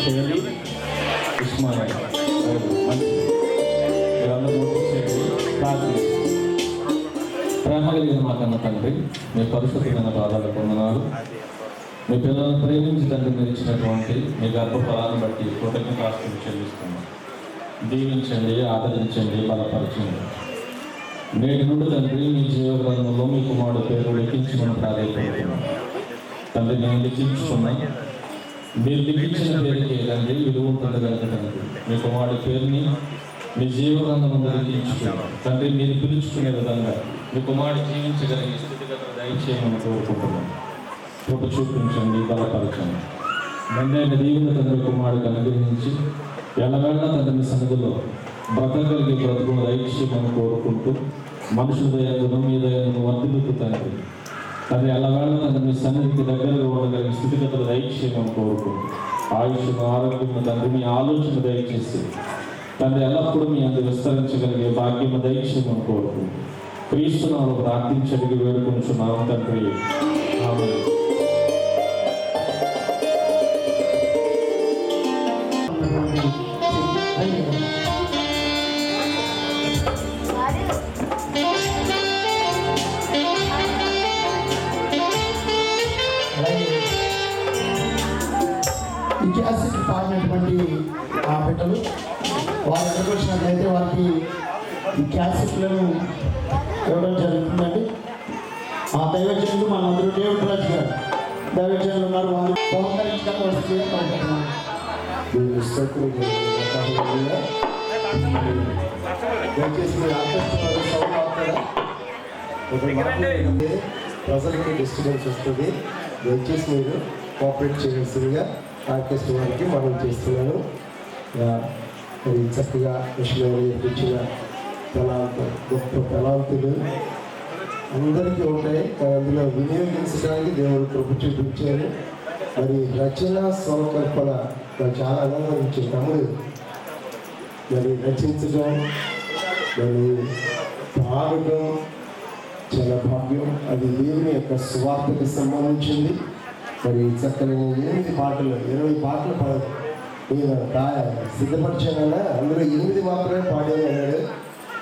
హేలీ ఇష్మాయిల్ మంచిది. మీరందరూ ప్రార్థించండి. ప్రేమ కలిగిన మా కన్న తండ్రి, మీ పరిశుద్ధమైన బాధలకు వందనాలు. మీ పిల్లలను ప్రేమించి తండ్రి మీరు ఇచ్చినటువంటి మీ గర్భఫలాన్ని బట్టి కృతజ్ఞతాస్తులు చెల్లిస్తున్నాం. దీవించండి, ఆదరించండి, బలపరచండి. నేటి నుండి తండ్రి మీ జీవగ్రంథంలో మీ కుమారుడు పేరు లిఖించమని ప్రాధాన్యపడుతున్నాం. తండ్రి నేను లిఖించుకున్నాను. మీరు లిఖించిన పేరుకి తండ్రి విలువ ఉంటుంది కనుక తండ్రి మీ కుమారుడి పేరుని మీ జీవగ్రంథంలో లిఖించుకున్నాం. తండ్రి మీరు పిలుచుకునే విధంగా మీ కుమారుడు జీవించగలిగే స్థితిగతులు దయచేయమని కోరుకుంటున్నాం. కృప చూపించండి, బలపరచండి. మెండైన దీవుని తండ్రి కుమారుడికి అనుగ్రహించి ఎల్లవేళ తండ్రి సన్నిధిలో బ్రతకగలిగే బ్రతుకును దయచేయమని కోరుకుంటూ మనుషుల దయను మీ దయను వర్ధిల్లుతూ తండ్రి అది అలా వెళ్ళాలని మీ సన్నిధికి దగ్గరగా ఉండగలిగే స్థితిగతులు దయచేయమని కోరుకుంటూ ఆయుష్ను ఆరోగ్యము తండ్రి మీ ఆలోచన దయచేసి తండ్రి ఎల్లప్పుడూ మీ అందు విస్తరించగలిగే భాగ్యము దయచేయమని కోరుకుంటూ క్రీస్తునామములో ప్రార్థించడికి వేడుకొనుచున్నాము తండ్రి ఆమేన్. ఈ క్యాసెట్ పాడినటువంటి ఆ బిడ్డలు వారు ఎదుర్కొచ్చినట్లయితే వారికి ఈ క్యాసెట్లను ఇవ్వడం జరుగుతుందండి. ఆ దైవజనులు మనందరూ దేవుడు రాజు గారు దైవజనులు ఉన్నారు, వారు బహుకరించడానికి వస్తే ప్రజలకి డిస్టర్బెన్స్ వస్తుంది. దయచేసి మీరు కోఆపరేట్ చేయాల్సిందిగా ఆర్కెస్ట్రా వారికి మనం చేస్తున్నాను. మరి చక్కగా విషయంలో ఇచ్చిన గొప్ప తలాంతులు అందరికీ ఉంటాయి. అందులో వినియోగించడానికి దేవుడు కృప చూపించారు. మరి రచన స్వరకల్పన నాకు చాలా ఆనందించింది. తమ్ముడు మరి రచించడం మరి పాడడం చాలా భాగ్యం. అది దేవుని యొక్క స్వార్థకి సంబంధించింది. మరి చక్కని 8 పాటలు 20 పాటలు నేను సిద్ధపరిచానన్నా అందులో 8 మాత్రమే పాడాను అన్నాడు.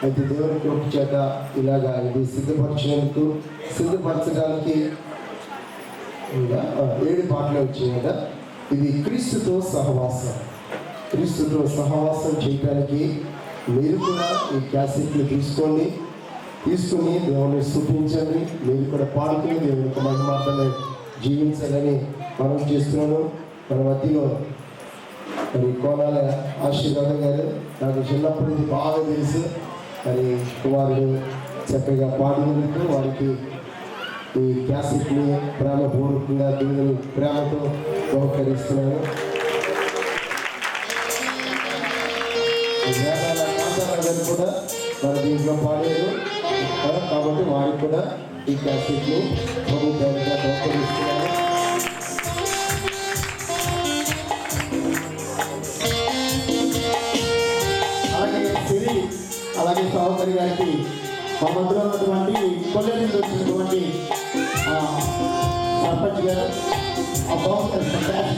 అయితే దేవుని కృప చేత ఇలాగా ఇది సిద్ధపరచడానికి ఇంకా 7 పాటలు వచ్చాయట. ఇది క్రీస్తుతో సహవాసం చేయడానికి మీరు కూడా ఈ క్యాసెట్లు తీసుకొని దేవుని స్తుతించండి. మీరు కూడా పాడుకుని దేవుని యొక్క మహిమార్తనే జీవించాలని మనం చేస్తున్నాను. మన మధ్యలో మరి కోనాల ఆశీర్వాదం గారు నాకు చిన్నప్పటి నుంచి బాగా తెలుసు. మరి కుమారుడు చక్కగా పాడినందుకు వారికి ఈ క్యాసెట్ని ప్రేమపూర్వకంగా దేవుని ప్రేమతో బహుకరిస్తున్నాను. గారు కూడా మన దీంట్లో పాడారు కాబట్టి వారికి కూడా ఈ క్యాసెట్ని ప్రభుత్వంగా బహుకరిస్తున్నాను. అలాగే సహోదరి గారికి మా మధ్యలో ఉన్నటువంటి కొల్లె నుంచి వచ్చినటువంటి సర్పంచ్ గారు ఆ బహుకరిస్తారు.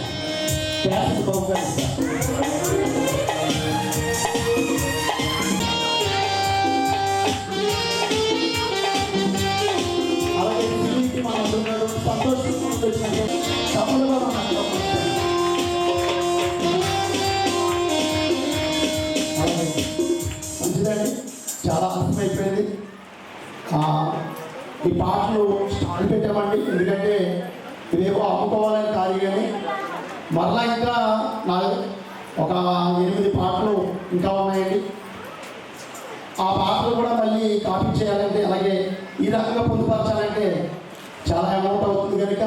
అలాగే ఢిల్లీకి మా మధ్య ఉన్నటువంటి సంతోష్ వచ్చినటువంటి తమ్ముడుగా మంచిదండి, చాలా అర్థమైపోయింది. ఈ పాటలు స్టాండ్ పెట్టామండి, ఎందుకంటే ఇవేవో అమ్ముకోవాలని కాదు, కానీ మరలా ఇంకా ఒక 8 పాటలు ఇంకా ఉన్నాయండి. ఆ పాటలు కూడా మళ్ళీ కాపీ చేయాలంటే అలాగే ఈ రకంగా పొందుపరచాలంటే చాలా అమౌంట్ అవుతుంది కనుక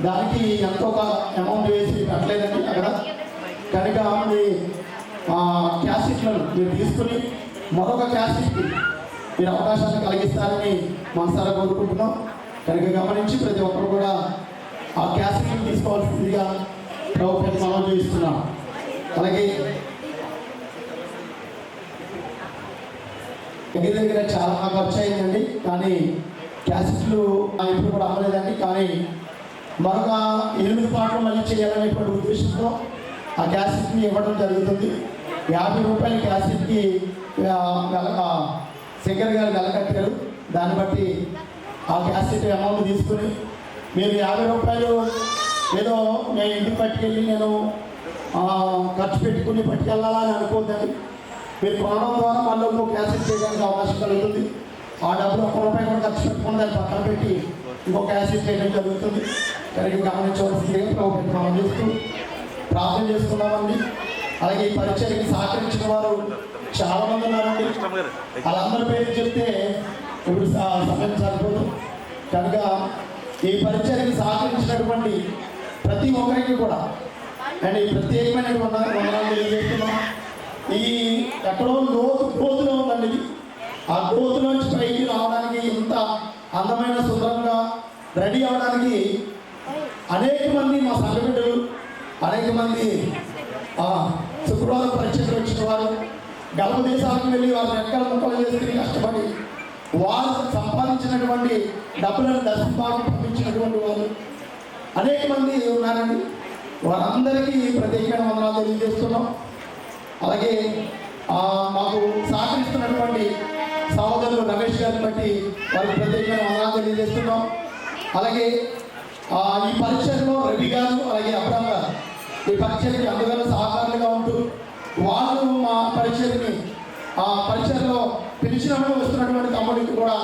దానికి ఎంతో ఒక అమౌంట్ వేసి పెట్టలేదండి అక్కడ. కనుక మీ క్యాసెట్లను మీరు తీసుకుని మరొక క్యాసెట్కి మీరు అవకాశాన్ని కలిగిస్తారని మనసారా కోరుకుంటున్నాం. కనుక గమనించి ప్రతి ఒక్కరు కూడా ఆ క్యాసెట్ని తీసుకోవాల్సిందిగా ప్రభుత్వం మనం చేస్తున్నాం. అలాగే దగ్గర చాలా ఖర్చు అయిందండి, కానీ క్యాసెట్లు ఇప్పుడు కూడా అవ్వలేదండి. కానీ మరొక 8 పాటలు మళ్ళీ చేయాలనేటువంటి ఉద్దేశంతో ఆ క్యాసెట్ని ఇవ్వడం జరుగుతుంది. 50 రూపాయల క్యాసెట్కి శంకర్ గారు వెలకట్టారు. దాన్ని బట్టి ఆ క్యాసెట్ అమౌంట్ తీసుకుని మీరు 50 రూపాయలు ఏదో నేను ఇంటికి పట్టుకెళ్ళి నేను ఖర్చు పెట్టుకుని పట్టుకెళ్ళాలని అనుకోద్దండి. మీరు కొనడం ద్వారా మళ్ళీ ఇంకో క్యాసెట్ చేయడానికి అవకాశం కలుగుతుంది. ఆ డబ్బులు ₹1 కూడా ఖర్చు పెట్టుకుని దాన్ని పక్కన పెట్టి ఇంకో క్యాసెట్ చేయడం జరుగుతుంది. కనుక గమనించవలసిందిగా ప్రభుత్వం చేస్తూ ప్రార్థన చేసుకున్నామండి. అలాగే ఈ పరీక్షలకి సహకరించిన వారు చాలామంది ఉన్నారండి. వాళ్ళందరి పేరు చెప్తే ఇప్పుడు సమయం సరిపోదు. కనుక ఈ పరీక్షలకి సహకరించినటువంటి ప్రతి ఒక్కరికి కూడా అండ్ ఈ ప్రత్యేకమైన వందనాలు తెలియజేస్తున్నాం. ఈ ఎక్కడో గోతులో ఉందండి. ఆ గోతులోంచి పైకి రావడానికి ఇంత అందమైన సుందరంగా రెడీ అవ్వడానికి అనేక మంది మా సంఘ బిడ్డలు, అనేక మంది శుక్రవారం పరీక్షలు వచ్చిన వారు, గల్ఫ్ దేశాలకు వెళ్ళి వారు రెక్కల ముక్కలు చేసుకుని కష్టపడి వారు సంపాదించినటువంటి డబ్బులను దశభాగం పంపించినటువంటి వారు అనేక మంది ఉన్నారండి. వారందరికీ ప్రత్యేకమైన వందనాలు తెలియజేస్తున్నాం. అలాగే మాకు సహకరిస్తున్నటువంటి సహోదరులు రమేష్ గారిని బట్టి వారికి ప్రత్యేకమైన వందనాలు తెలియజేస్తున్నాం. అలాగే ఈ పరీక్షల్లో రవి గారు, అలాగే అబ్రామ్ గారు ఈ పరీక్షకి అందువల్ల సహకారులుగా ఉంటూ వాళ్ళు మా పరీక్షని పరీక్షల్లో పిలిచినప్పుడు వస్తున్నటువంటి తమ్ముడికి కూడా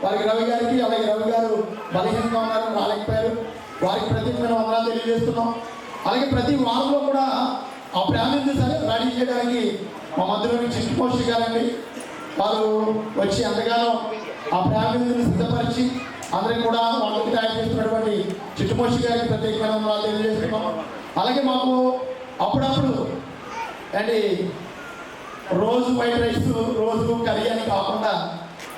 వారికి రవి గారికి, అలాగే రవి గారు బలహీనంగా ఉన్నారు, రాలేకపోయారు, వారికి ప్రత్యేకమైన వందనాలు తెలియజేస్తున్నాం. అలాగే ప్రతి వారంలో కూడా ఆ ప్లానింగ్ రెడీ చేయడానికి మా మధ్యలోని చిట్టుపోషి గారండి వారు వచ్చి ఎంతగానో ఆ ప్లానింగ్ని సిద్ధపరిచి అందరికి కూడా వాళ్ళకి తయారు చేస్తున్నటువంటి చిట్టుపోషి గారికి ప్రత్యేకమైన వందనాలు తెలియజేస్తున్నాం. అలాగే మాకు అప్పుడప్పుడు అండి రోజు వైట్ రైస్, రోజు కర్రీ అని కాకుండా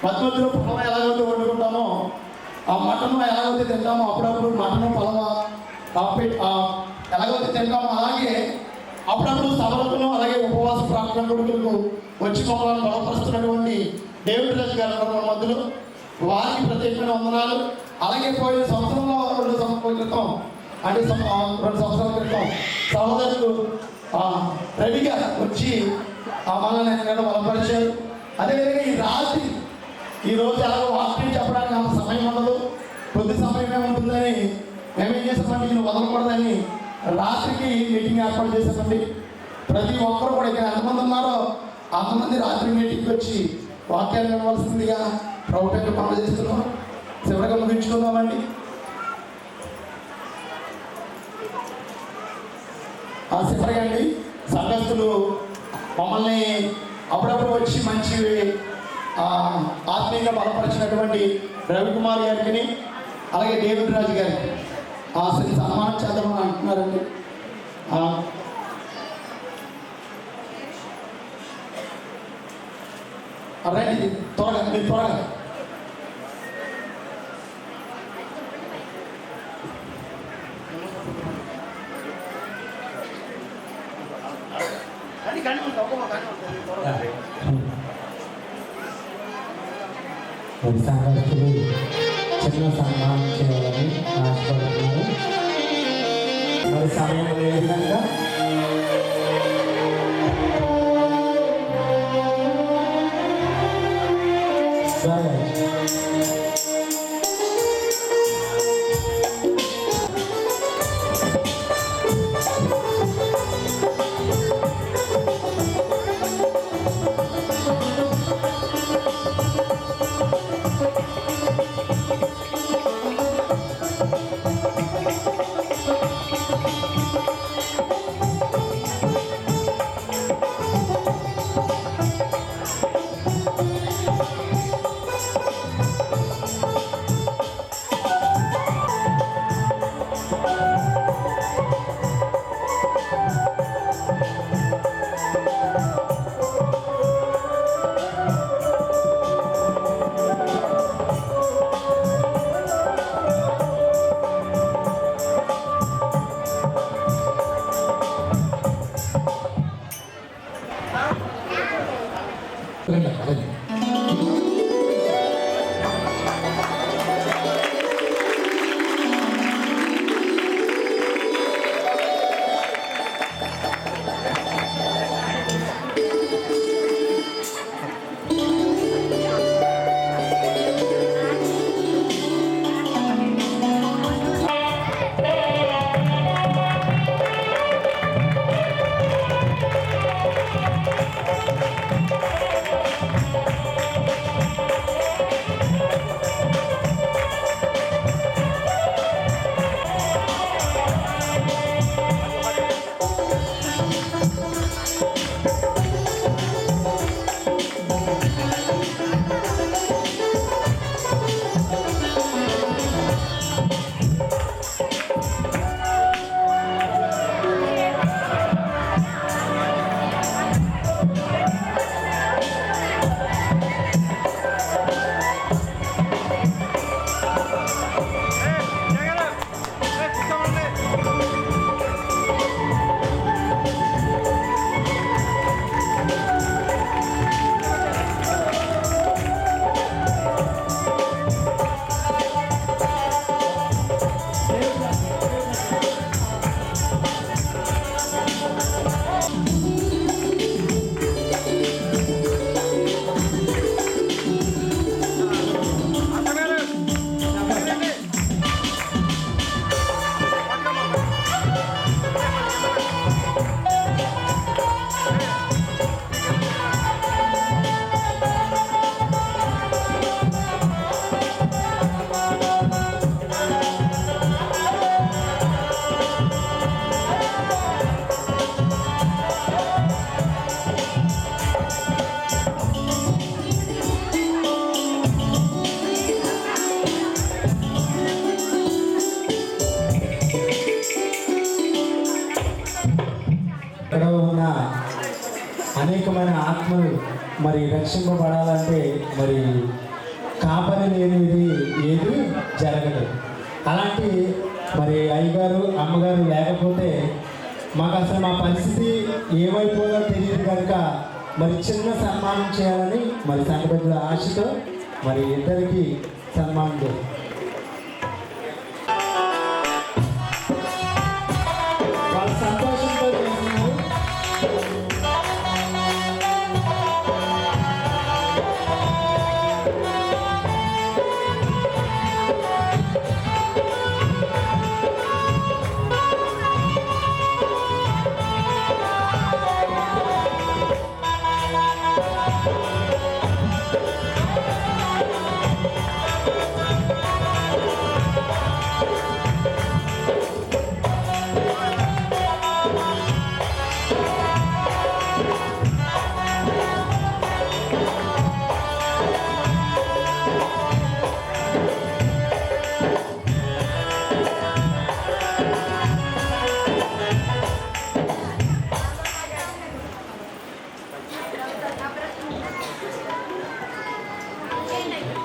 మధ్యలో పొలం ఎలాగైతే వండుకుంటామో ఆ మటన్ ఎలాగైతే తింటామో అప్పుడప్పుడు మటన్ పొలవ ఎలాగైతే తింటామో అలాగే అప్పుడప్పుడు సభలకు, అలాగే ఉపవాస ప్రార్థన కొడుకులకు వచ్చి మమ్మల్ని బలపరుస్తున్నటువంటి డేవిడ్ రాజు గారు మన మధ్యలో వారికి ప్రత్యేకమైన వందనాలు. అలాగే పోయిన సంవత్సరంలో 2 సంవత్సరాల క్రితం అంటే 2 సంవత్సరాల క్రితం సహోదరులు రవిగా వచ్చి మనల్ని ఎంతగానో బలపరిచారు. అదేవిధంగా ఈ రాత్రి ఈరోజు ఎలాగో వాక్యం చెప్పడానికి అంత సమయం ఉండదు, కొద్ది సమయమే ఉంటుందని మేమేం చేసామంటే నేను వదలకూడదని రాత్రికి మీటింగ్ ఏర్పాటు చేసామండి. ప్రతి ఒక్కరు కూడా ఇక్కడ ఎంతమంది ఉన్నారో అంతమంది రాత్రి మీటింగ్కి వచ్చి వాక్యాన్ని వినవలసిందిగా ప్రభుత్వంగా పనులు చేస్తున్నాం. చివరిగా ముగించుకుందామండి. చివరిగా అండి సంఘస్థులు మమ్మల్ని అప్పుడప్పుడు వచ్చి మంచి ఆత్మీయంగా బలపరిచినటువంటి రవికుమార్ గారికి, అలాగే డేవిడ్ రాజు గారికి సన్మానం చేద్దామని అంటున్నారండి. రండి త్వరగా, మీరు త్వరగా. సంఘస్థులు చిన్న సన్మానం చేయాలని ఆశపడుతున్నాను. మరి సమయం ఏ విధంగా ఇక్కడ ఉన్న అనేకమైన ఆత్మలు మరి రక్షింపబడాలంటే మరి కాపరి లేనిది ఏది జరగదు. అలాంటి మరి అయ్యగారు అమ్మగారు లేకపోతే మాకు అసలు మా పరిస్థితి ఏమైపోదో తెలియదు కనుక మరి చిన్న సన్మానం చేయాలని మరి సంఘ పెద్దల ఆశతో మరి ఇద్దరికి సన్మానం చేయాలి. వాళ్ళు సంతోషంతో చేస్తున్నారు.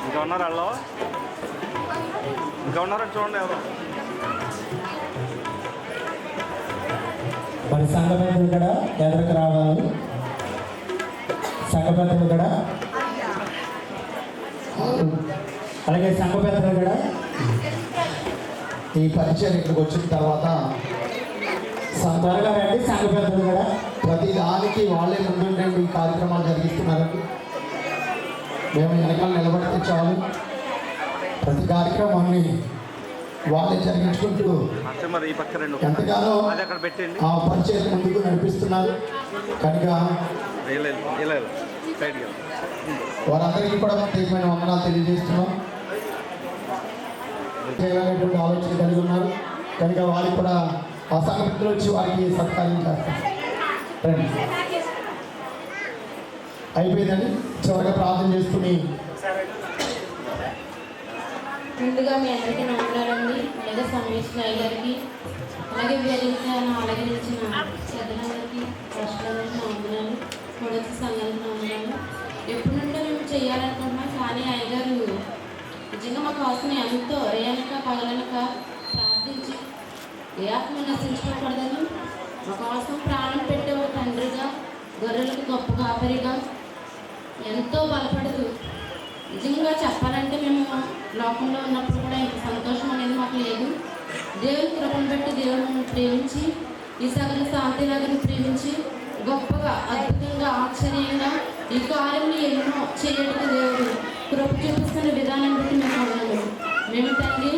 ఇంకా ఉన్నారు వాళ్ళు, ఇంకా ఉన్నారని చూడండి ఎవరు. మరి సంఘ పెద్దలు కూడా ఎదురుకు రావాలి. సంఘ పెద్దలు కూడా అలాగే సంఘ పెద్దలు కూడా ఈ పరిచయం ఇక్కడికి వచ్చిన తర్వాత త్వరగా రండి. సంఘ పెద్దలు కూడా ప్రతి దానికి వాళ్ళే ముందుండండి ఈ కార్యక్రమాలు జరిగిస్తున్నారండి. మేము వెనకాల నిలబడితే చాలు. ప్రతి కార్యక్రమాన్ని వాళ్ళే జరిగించుకుంటూ అంటే మరి ఈ పక్క రెండు ఎంతగానో అది అక్కడ పెట్టండి. ఆ పరిచయం ముందుకు నడిపిస్తున్నారు కనుక వారందరికీ కూడా ప్రత్యేకమైన వందనాలు తెలియజేస్తున్నాం. ప్రత్యేకమైనటువంటి ఆలోచన కలిగి ఉన్నారు కనుక వారికి కూడా ఆ సంఘటనలు వచ్చి వారికి సత్కారం చేస్తారు. రండి. అయిపోయిందండి. చివరిగా ప్రార్థన చేసుకుని ముందుగా మీ అందరికీ నమస్కారండి. అలాగే సంవేషణ అయ్యారికి, అలాగే వేదికను అలంకరించిన పెద్దలందరికీ రాష్ట్రాలకు నమస్కారాలు, మొదటి సంఘాలకు నమస్కారాలు. ఎప్పటి నుండో మేము చేయాలనుకుంటున్నాం, కానీ అయ్యగారు నిజంగా మా కోసం ఎంతో రేయనక పగలనక ప్రార్థించి ఏ ఆత్మ నశించుకోకూడదని మా కోసం ప్రాణం పెట్టే ఒక తండ్రిగా, గొర్రెలకు గొప్ప కాపరిగా ఎంతో బలపడుతూ, నిజంగా చెప్పాలంటే మేము లోకంలో ఉన్నప్పుడు కూడా ఇంత సంతోషం అనేది మాకు లేదు. దేవుని కృపను బట్టి దేవుని ప్రేమించి ఈ సగల శాంతినగర్ని ప్రేమించి గొప్పగా అద్భుతంగా ఆశ్చర్యంగా ఈ కార్యములు ఎన్నో చేయడానికి దేవుడు కృప చూపిస్తున్న విధానం బట్టి మేము ఉన్నాము. మేము తండ్రి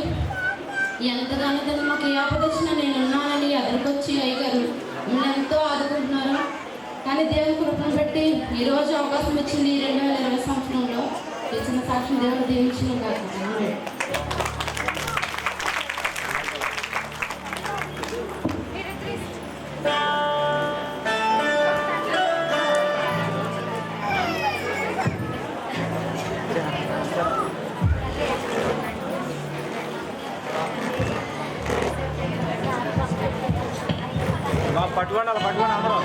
ఎంతగానో తండ్రి మాకు ఏ ఆపద వచ్చినా నేను ఉన్నానని ఎదురుకొచ్చి అయ్యగారు మిమ్మల్ని ఎంతో ఆదుకుంటున్నారు. కానీ దేవుని కృపను బట్టి ఈరోజు అవకాశం వచ్చింది. 2020 సంవత్సరంలో ఇచ్చిన సాక్షి దేవుడు దీవించిన కాదు. పట్టుకోండి అందరూ దగ్గరగా.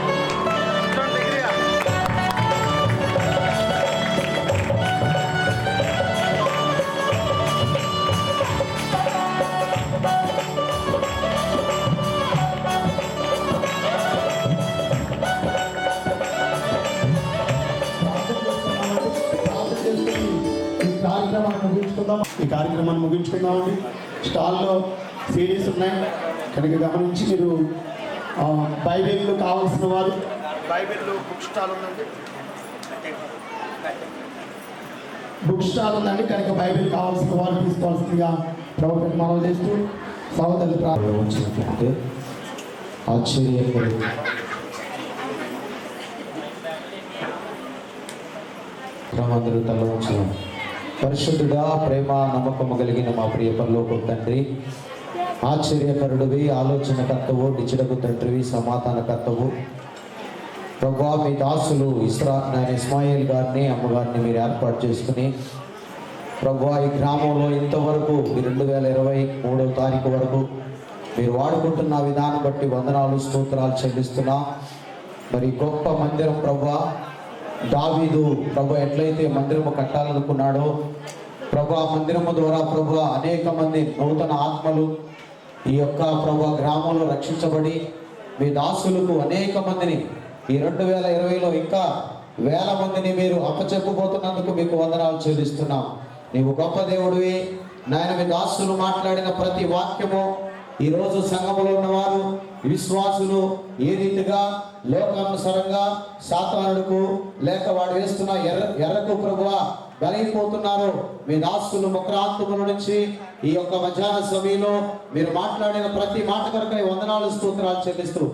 ఈ కార్యక్రమాన్ని ముగించుకుందామండి. స్టాల్లో సిరీస్ ఉన్నాయి కనుక గమనించి మీరు బైబిల్ కావాల్సిన వారు బైబిల్ బుక్ స్టాల్ ఉందండి. బుక్ స్టాల్ ఉందండి కనుక బైబిల్ కావాల్సిన వారు తీసుకోవాల్సిందిగా ప్రభుత్వం మనం చేస్తూ సహోదరులు వచ్చినట్లయితే ఆశ్చర్యకరు అందరూ తల ఉంచుదాం. పరిశుద్ధుడా, ప్రేమ నమ్మకము కలిగిన మా ప్రియ పరలోకపు తండ్రి, ఆశ్చర్యకరుడివి, ఆలోచనకర్తవు, నిచ్చడకు తండ్రివి, సమాధానకర్తవు ప్రభువా, మీ దాసులు ఇస్మాయిల్ గారిని అమ్మగారిని మీరు ఏర్పాటు చేసుకుని ప్రభువా ఈ గ్రామంలో ఇంతవరకు 2023వ తారీఖు వరకు మీరు వాడుకుంటున్న విధానం బట్టి వందనాలు స్తోత్రాలు చెల్లిస్తున్నా. మరి గొప్ప మందిరం ప్రభువా, దావీదు ప్రభు ఎట్లయితే మందిరము కట్టాలనుకున్నాడో ప్రభు, ఆ మందిరము ద్వారా ప్రభు అనేక మంది నూతన ఆత్మలు ఈ యొక్క ప్రభు గ్రామంలో రక్షించబడి మీ దాసులకు అనేక మందిని ఈ 2020లో ఇంకా వేల మందిని మీరు అప్పచెప్పబోతున్నందుకు మీకు వందనాలు చెల్లిస్తున్నాం. నీవు గొప్ప దేవుడివి నాయన. మీ దాసులు మాట్లాడిన ప్రతి వాక్యము ఈరోజు సంఘములో ఉన్నవారు విశ్వాసులు ఏ రీతిగా లోకానుసారంగా సాతానుడుకు లేక వాడు వేస్తున్న ఎర్రకు ప్రభువా బలైపోతున్నారు. మీ దాసులు ముఖరాంతముల నుంచి ఈ యొక్క మధ్యాహ్న సమయంలో మీరు మాట్లాడిన ప్రతి మాట కొరకై వందనాలు స్తోత్రాలు చెల్లిస్తూ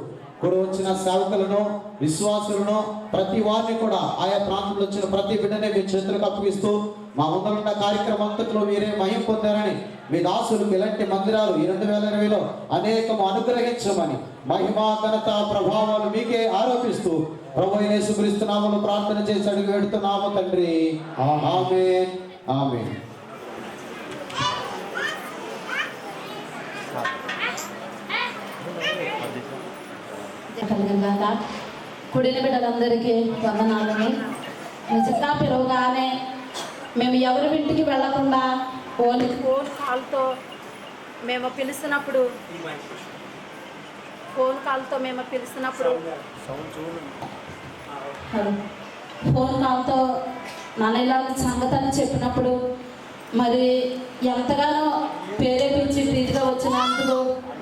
కూడా వచ్చిన సేవకులను విశ్వాసులను ప్రతి వారిని కూడా ఆయా ప్రాంతంలో వచ్చిన ప్రతి బిడ్డని మీ చేతులకు అప్పగిస్తూ మా ముందరున్న కార్యక్రమం అంతట్లో మీరే మహిమ పొందారని మీ దాసులకు ఇలాంటి మందిరాలు ఈ 2020లో అనేకము అనుగ్రహించమని మహిమ ఘనత ప్రభావాలు మీకే ఆరోపిస్తూ ప్రభు యేసుక్రీస్తు నామములో ప్రార్థన చేసి అడిగి పెడుతున్నాము తండ్రి. ఆమేన్ ఆమేన్. కలిగిందాక కుడిన బిడ్డలందరికీ వందనాలని. నిజంగా పిలవగానే మేము ఎవరి ఇంటికి వెళ్లకుండా ఫోన్ కాల్తో మేము పిలుస్తున్నప్పుడు ఫోన్ కాల్తో నన్ను ఇలాంటి సంగతాన్ని చెప్పినప్పుడు మరి ఎంతగానో ప్రేరేపించి ప్రీతిగా వచ్చినందుకు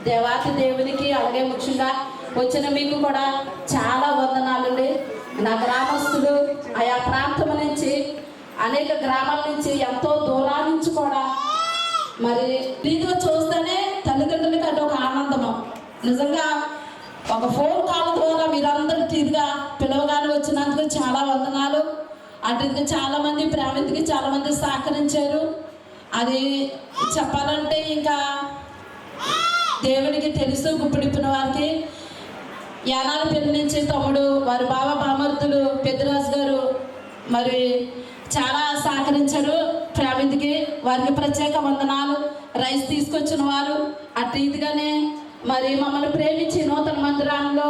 దేవాతి దేవునికి అలాగే ముఖ్యంగా వచ్చిన మీకు కూడా చాలా వందనాలండి. నా గ్రామస్తులు ఆయా ప్రాంతం నుంచి అనేక గ్రామాల నుంచి ఎంతో దూరాల నుంచి కూడా మరి ప్రీతిగా చూస్తేనే తల్లిదండ్రులకి అంటే ఒక ఆనందము. నిజంగా ఒక ఫోన్ కాల్ ద్వారా మీరందరూ ప్రీతిగా పిలవగానే వచ్చినందుకు చాలా వందనాలు. అటుకి చాలామంది ప్రేమింటికి చాలామంది సహకరించారు. అది చెప్పాలంటే ఇంకా దేవుడికి తెలుసు. గుప్పిడిప్పిన వారికి యానాల పెళ్లి నుంచి తమ్ముడు వారి బావ బామర్తులు పెద్దరాజు గారు మరి చాలా సహకరించారు ప్రేమింటికి. వారికి ప్రత్యేక వందనాలు. రైస్ తీసుకొచ్చిన వారు అటు రీతిగానే మరి మమ్మల్ని ప్రేమించి నూతన మందిరంలో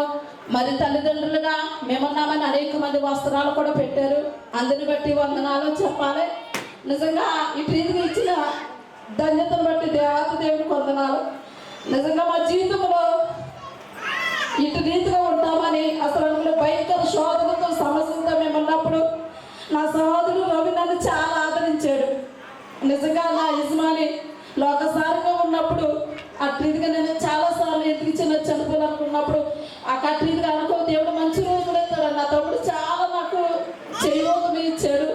మరి తల్లిదండ్రులుగా మేమున్నామని అనేక మంది వస్త్రాలు కూడా పెట్టారు. అందరిని బట్టి వందనాలు చెప్పాలి. నిజంగా ఈ ప్రీతిగా ఇచ్చిన ధన్యతను బట్టి దేవాతి దేవుడికి వందనాలు. నిజంగా మా జీవితంలో ఇటు రీతిగా ఉంటామని అసలు భయంకర శోధనతో సమస్యలతో మేము ఉన్నప్పుడు నా సహోదరుడు రవి నన్ను చాలా ఆదరించాడు. నిజంగా నా యజమాని లోకసారిగా ఉన్నప్పుడు అట్రీతిగా నేను చాలాసార్లు ఎదిగించిన చనిపోవాలనుకున్నప్పుడు ఆ కట్రీతిగా అనుకో దేవుడు మంచి రోజులు ఇస్తాడు. నా తమ్ముడు చాలా నాకు చేయబోతుని ఇచ్చాడు.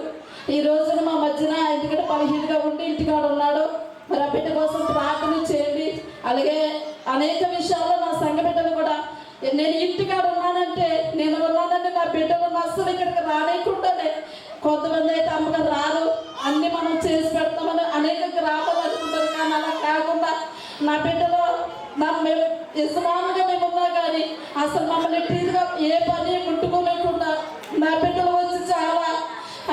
ఈ రోజున మా మధ్యన ఎందుకంటే బలహీనగా ఉండి ఇంటికాడ ఉన్నాడు. మరి ఆ బిడ్డ కోసం ప్రార్థన చేయండి. అలాగే అనేక విషయాల్లో నా సంఘ బిడ్డలు కూడా నేను ఇంటికాడ ఉన్నానంటే నేను ఉన్నానంటే నా బిడ్డలు అస్సలు ఇక్కడికి రానేకుండానే కొంతమంది అయితే అమ్మగారు రారు అన్ని మనం చేసి పెడతామని అనేక గ్రామాలు అనుకుంటారు. కానీ అలా కాకుండా నా బిడ్డలో మేము యజమానుగా మేము ఉన్నా కానీ అసలు మమ్మల్ని టీగా ఏ పని ముట్టుకోలేకుండా నా బిడ్డలు వచ్చి చాలా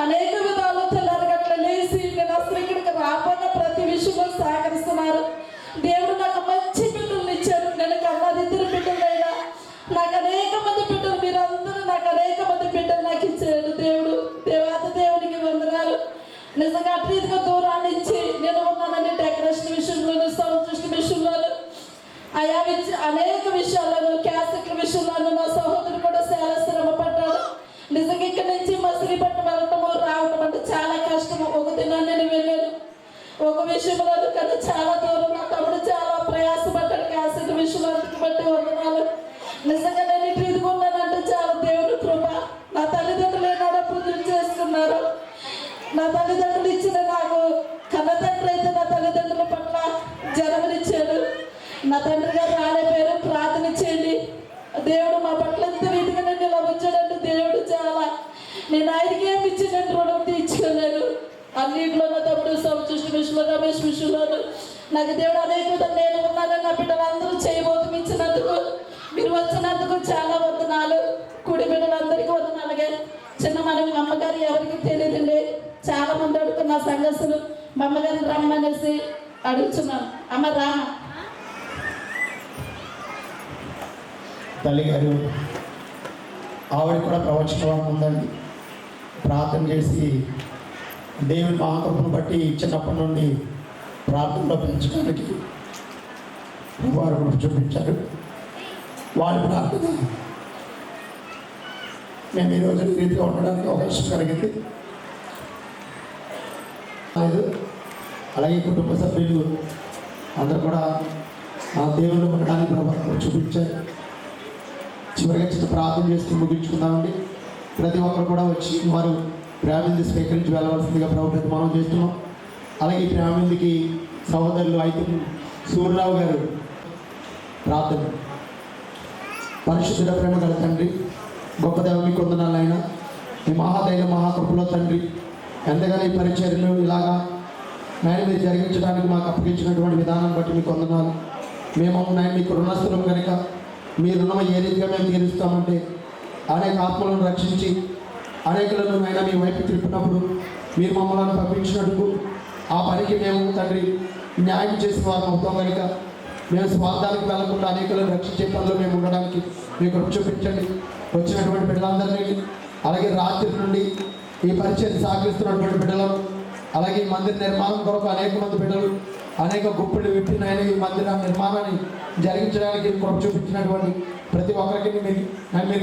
అనేక విధాలు తెల్లారగట్ల లేచి నేను అసలు ఇక్కడికి రాకుండా ప్రతి విషయంలో సహకరిస్తున్నారు. దేవుడు నాకు మంచి బిడ్డలు ఇచ్చారు. నేను కళ్ళదిద్దరు బిడ్డలైనా నాకు అనేక మంది బిడ్డలు మీరందరూ నాకు అనేక మంది బిడ్డలు నాకు ఇచ్చాడు దేవుడు. దేవాత దేవునికి వందనాలు. నిజంగా అట్రీతిగా దూరాన్ని ఇచ్చి నేను ఉన్నానని డెకరేషన్ విషయంలోను సౌండ్ సిస్టమ్ విషయంలోను ఆయా అనేక విషయాలను క్యాసెట్ల విషయంలోను నా సహోదరుడు కూడా చాలా శ్రమ పడ్డాడు. నిజంగా ఇక్కడి నుంచి మసిలీపట్నం వెళ్ళటము రావడం అంటే చాలా కష్టము. ఒక దినాన్ని నేను వెళ్ళాను ఒక విషయంలో కానీ చాలా దూరం. నా తమ్ముడు చాలా ప్రయాసపడ్డాడు క్యాసెట్ విషయంలో బట్టి వందనాలు. నిజంగా నేను ఇటు ఇదిగున్నానంటే చాలా దేవుడు కృప. నా తల్లిదండ్రులు ఏనాడో పూజలు చేసుకున్నారు. నా తల్లిదండ్రులు ఇచ్చిన నాకు కన్నతండ్రి అయితే నా తల్లిదండ్రుల పట్ల జన్మనిచ్చాడు. నా తండ్రి గారు రాలేపోయారు. ప్రార్థన చేయండి. దేవుడు మా పట్ల ఎంత రీతిగా నన్ను ఇలా ఉంచాడంటే దేవుడు చాలా నేను ఆయనకి ఏమి ఇచ్చి నేను రుణం తీర్చుకోలేను. అన్నింటిలో నా తమ్ముడు సంతృష్టి విషయంలో రమేష్ విషయంలోను నాకు దేవుడు అనేక నేను ఉన్నానని నా బిడ్డలందరూ చేయబోతు ఇచ్చినందుకు మీరు వచ్చినందుకు చాలా వందనాలు. కుడి బిడ్డలందరికీ వందనాలుగా చిన్న మనం అమ్మగారు ఎవరికి తెలియదండి. చాలా మంది అడుగుతున్న సంఘస్థులు మా అమ్మగారిని రమ్మనేసి అడుగుతున్నాను. అమ్మ రా. తల్లి గారు ఆవిడ కూడా ప్రవచనం ఉందండి. ప్రార్థన చేసి దేవుని మహాకృపను బట్టి చిన్నప్పటి నుండి ప్రార్థనలో పెంచడానికి వారు కృప చూపించారు. వారి ప్రార్థన మేము ఈరోజు ఈ రీతిగా ఉండడానికి అవకాశం కలిగింది. అలాగే కుటుంబ సభ్యులు అందరూ కూడా ఆ దేవుళ్ళు ఉండడానికి ప్రభావం చూపించారు. చివరిగా చిన్న ప్రార్థన చేస్తూ ముగించుకుందామండి. ప్రతి ఒక్కరు కూడా వచ్చి వారు ప్రేమింది స్వీకరించి వెళ్ళవలసిందిగా ప్రభుత్వం మనం చేస్తున్నాం. అలాగే ఈ ప్రేమిందికి సహోదరులు అయితే సూర్యరావు గారు ప్రార్థన. పరిశుద్ధ ప్రేమ గల తండ్రి, గొప్ప దేవుని కొందనాలైనా ఈ మహాదైన మహాకృపలో తండ్రి, ఎంతగానో ఈ పరిచర్యలు ఇలాగా నాయన మీరు జరిగించడానికి మాకు అప్పగించినటువంటి విధానం బట్టి మీకు వందనాలు. మేము నాయన మీకు రుణస్థులం కనుక మీ రుణం ఏ రీతిగా మేము తీరుస్తామంటే అనేక ఆత్మలను రక్షించి అనేకులను అయినా మీ వైపు తిప్పినప్పుడు మీరు మమ్మల్ని పంపించినట్టుకు ఆ పనికి మేము తండ్రి న్యాయం చేసిన వారు అవుతాం కనుక మేము స్వార్థానికి వెళ్లకుండా అనేకులను రక్షించే పనులు మేము ఉండడానికి మీకు కృప చూపించండి. వచ్చినటువంటి బిడ్డలందరినీ, అలాగే రాత్రి నుండి ఈ పరిచయం సాగిస్తున్నటువంటి బిడ్డలను, అలాగే ఈ మందిర నిర్మాణం కొరకు అనేక మంది బిడ్డలు అనేక గుప్పిళ్ళు విప్పిన ఈ మందిర నిర్మాణాన్ని జరిగించడానికి కృప చూపించినటువంటి ప్రతి ఒక్కరికి మీరు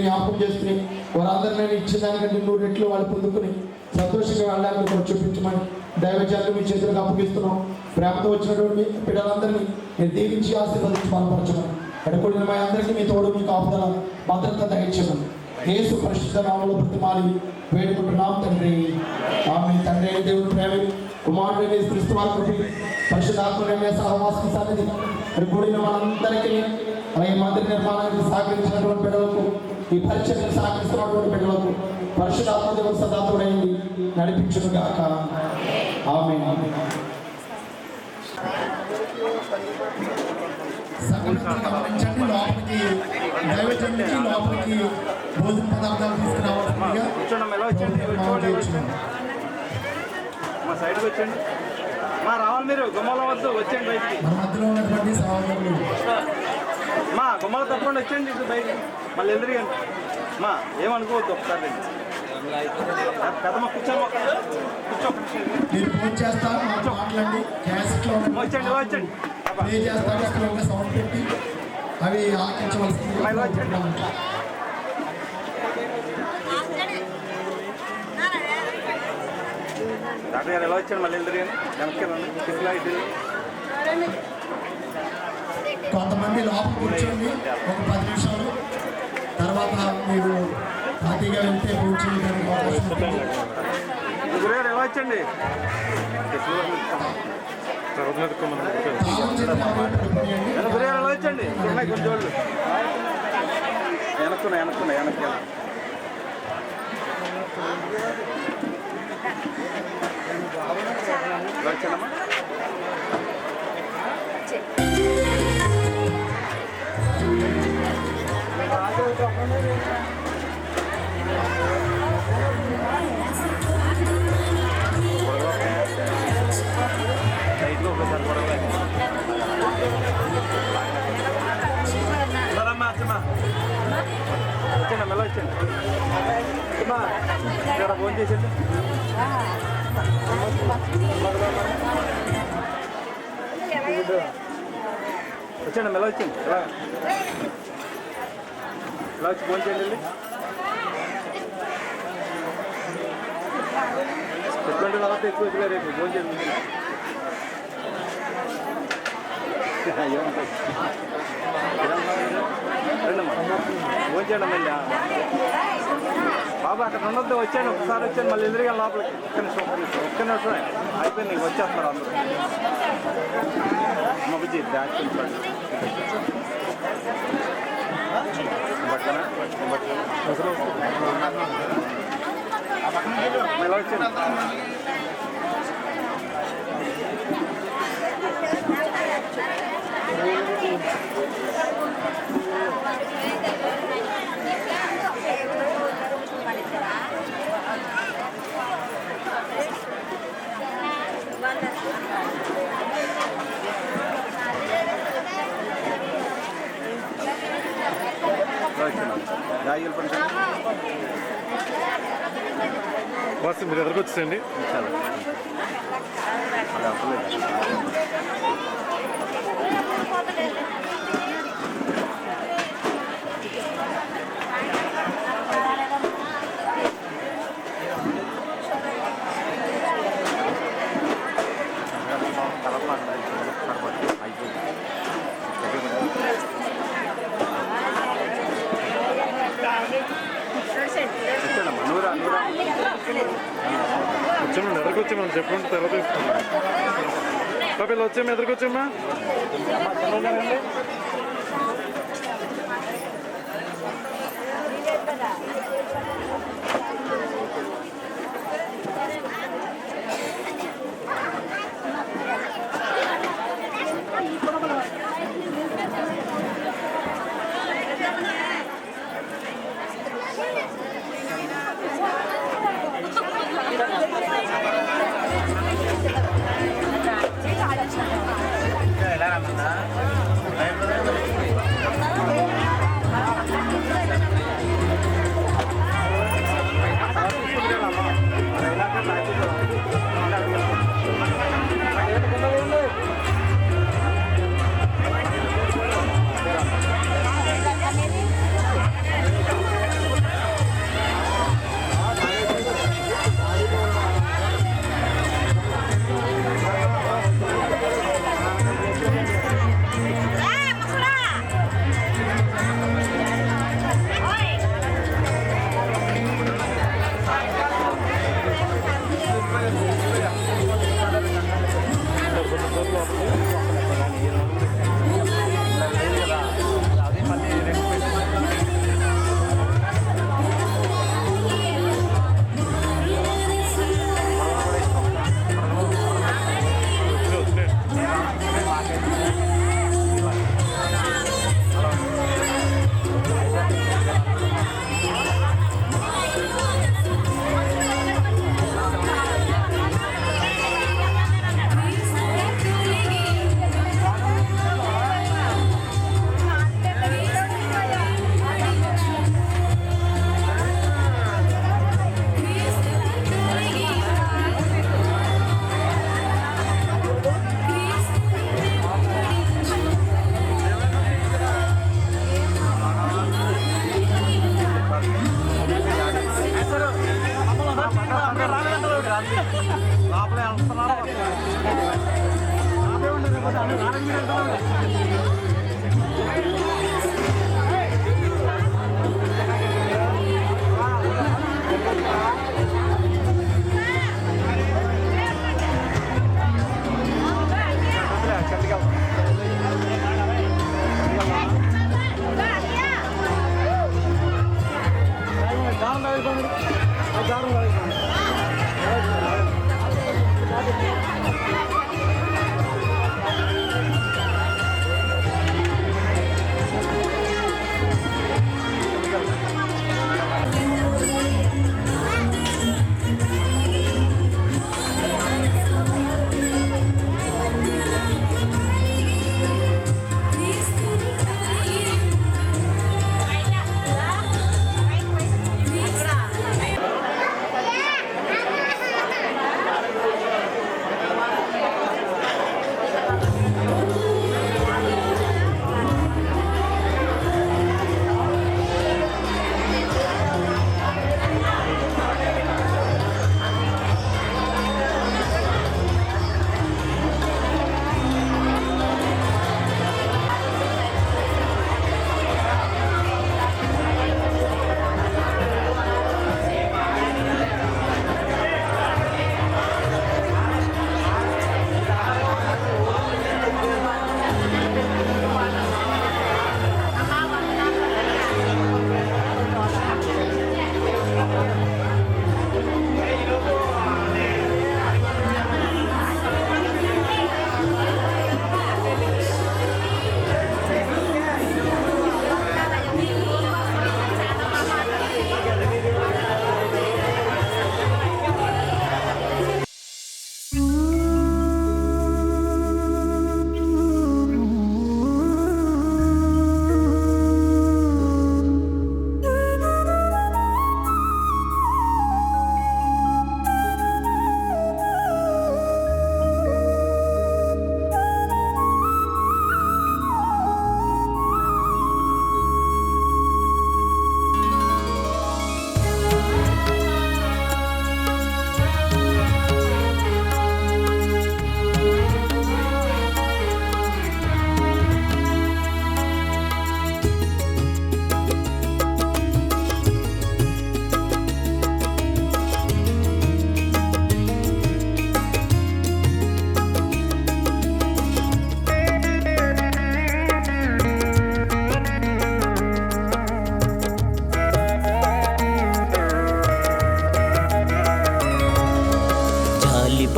జ్ఞాపకం చేసుకుని వారందరినీ ఇచ్చిన దానికంటే 100 రెట్లు వాళ్ళు పొందుకుని సంతోషంగా వెళ్ళడానికి కృప చూపించమని దైవజనులు మీ చేతులకు అప్పగిస్తున్నాం. ప్రేమతో వచ్చినటువంటి బిడ్డలందరినీ మీరు దీవించి ఆశీర్వదించి బలపరచమని, ఎడకొడిన మా అందరికీ మీ తోడు మీ కాపుదల భద్రత దయచేయమని యేసు పరిశుద్ధ నామములో ప్రతిమాలి వేడుకుంటున్నాం తండ్రి. ఆమేన్. తండ్రి అయిన దేవుని ప్రేమ, కుమారుడైన క్రీస్తు వారి కృప, పరిశుద్ధాత్మమైన సహవాసం సన్నిధి కూడిన మనందరికీ, అలాగే మందిర నిర్మాణానికి సహకరించినటువంటి బిడ్డలకు, ఈ పరిచయం సహకరిస్తున్నటువంటి బిడ్డలకు పరిశుద్ధాత్మ దేవుని సదాతుడైంది నడిపించును గాక. ఆమేన్. గమనించండి, లోపలికి దైవజనులకి లోపలికి భోజన పదార్థాలు తీసుకురావాల్సిందిగా మా సైడ్కి వచ్చండి. మా రావాలి, మీరు గుమ్మల వద్ద వచ్చండి బయటికి. మన మధ్యలో ఉన్నటువంటి సహోదరులు మా గుమ్మల తప్పకుండా వచ్చండి ఇటు బయటికి. మళ్ళీ ఎదురుగా మా ఏమనుకోవద్దు ఒకసారి కదమ్మ కూర్చోమ్మ కూర్చో. మీరు ఫోన్ చేస్తారు, మాట్లాడండి. క్యాసెట్లో వచ్చండి వచ్చండి ప్లే చేస్తారు, స్లోగా సౌండ్ పెట్టి అవి ఆలకించవలసింది. డాక్టర్ గారు ఎలా వచ్చాడు? మళ్ళీ ఎదురుగా వెనక్కి కొంతమంది లోపల కూర్చోండి ఒక 10 నిమిషాలు, తర్వాత మీరు పార్టీగా వెళ్తే కూర్చోడానికి అవకాశం ఉంటుంది. గురుగారు ఎలా వచ్చండి? గురుగారు ఎలా వచ్చండి? ఉన్నాయి కొంచెం వాళ్ళు వెనక్కి వచ్చానమ్మా. లైట్లో ఒకసారి కూడా వచ్చండి, మెల్ల వచ్చండి. ఇక్కడ ఫోన్ చేసేది వచ్చండి, మెల్ల వచ్చింది. ఇలా వచ్చి ఫోన్ చేయండి. ఎటువంటి తర్వాత ఎక్కువ రేపు ఫోన్ చేయండి. రండమ్మా ఫోన్ చేయండి. మళ్ళీ బాబా అక్కడ ఉండొద్దు, వచ్చాను ఒకసారి వచ్చాను, మళ్ళీ ఎదురుగా లోపలికి. ఒక్క నిమిషం అయిపోయింది, నీకు వచ్చేస్తారు అందరూ. మబ్బుజీ బ్యాగ్ పక్కన ఎలా వచ్చాను? రాగిల పండుగ బస్ మీరు ఎదురుకు వచ్చేయండి. వచ్చాము ఎదురుకొచ్చామని చెప్పుకుంటే తర్వాత తీసుకున్నాం. పాపలు వచ్చాము ఎదురుకొచ్చామా.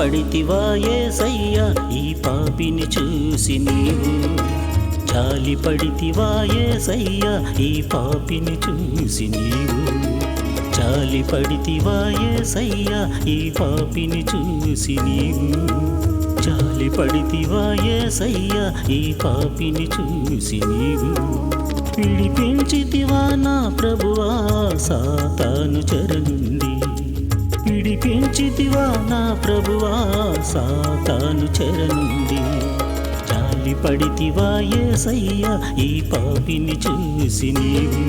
పడితివా యేసయ్యా ఈ పాపిని చూసి నీవు జాలి పడితివా యేసయ్యా ఈ పాపిని చూసి నీవు జాలి పడితివా యేసయ్యా ఈ పాపిని చూసి నీవు జాలి పడితివా యేసయ్యా ఈ పాపిని చూసి నీవు విడిపించితివా నా ప్రభువా సాతాను చెర నుండి విడిపించితివా నా ప్రభువా సాతాను చెర నుండి జాలి పడితివా యేసయ్యా ఈ పాపిని చూసి నీవు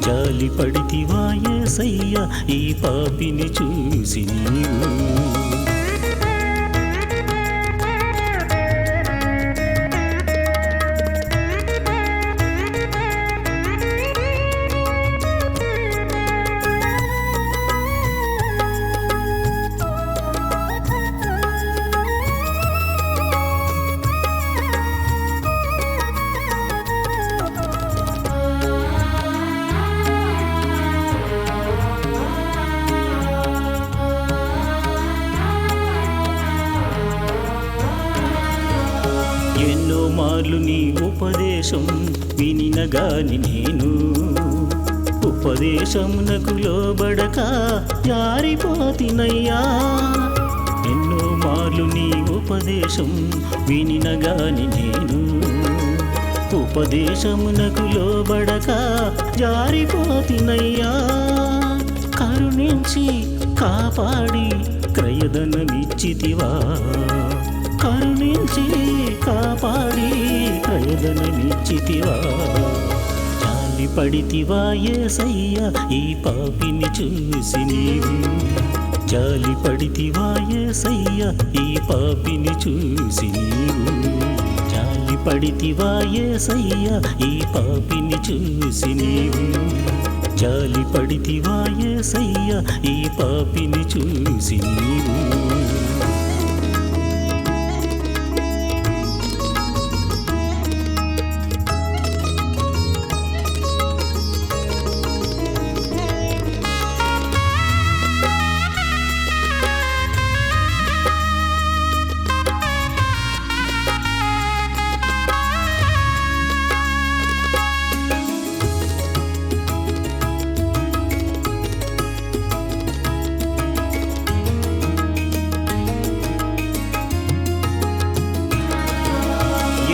జాలి పడితివా యేసయ్యా ఈ పాపిని చూసి నీవు ఎన్నో మార్లు నీ ఉపదేశం వినినగాని నేను ఉపదేశమునకు లోబడక జారిపోతినయ్యా ఎన్నో మార్లు నీ ఉపదేశం వినినగాని నేను ఉపదేశమునకు లోబడక జారిపోతినయ్యా కరుణించి కాపాడి క్రయధనమిచ్చితివా కరుణించి కాపాడి క్రయధనమిచ్చితివా జాలి పడితివా యేసయ్యా ఈ పాపిని చూసి నీవు జాలి పడితివా యేసయ్యా ఈ పాపిని చూసి నీవు జాలి పడితివా యేసయ్యా ఈ పాపిని చూసి నీవు జాలి పడితివా యేసయ్యా ఈ పాపిని చూసి నీవు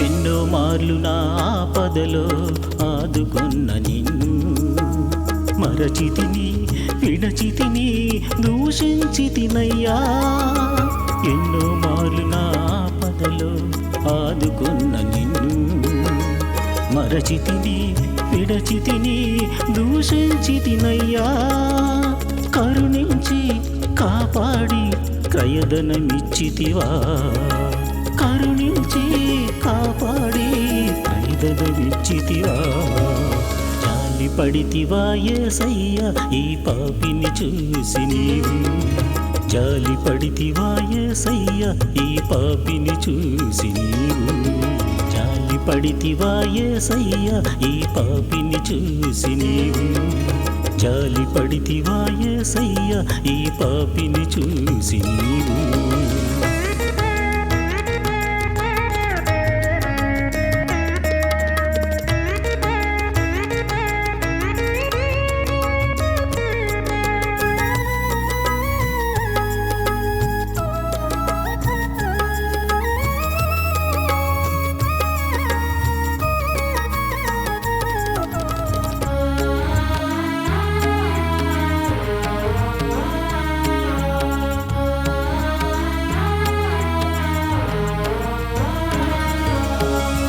ఎన్నో మార్లు నా ఆపదలో ఆదుకొన్న నిన్ను మరచితిని విడచితిని దూషించితినయ్యా ఎన్నో మార్లు నా ఆపదలో ఆదుకొన్న నిన్ను మరచితిని విడచితిని దూషించితినయ్యా కరుణించి కాపాడి క్రయధనమిచ్చితివా కరుణించి కాపాడి క్రయధనమిచ్చితివా జాలి పడితివా యేసయ్యా ఈ పాపిని చూసి నీవు జాలి పడితివా యేసయ్యా ఈ పాపిని చూసి నీవు జాలి పడితివా యేసయ్యా ఈ పాపిని చూసి నీవు జాలి పడితివా యేసయ్యా ఈ పాపిని చూసి నీవు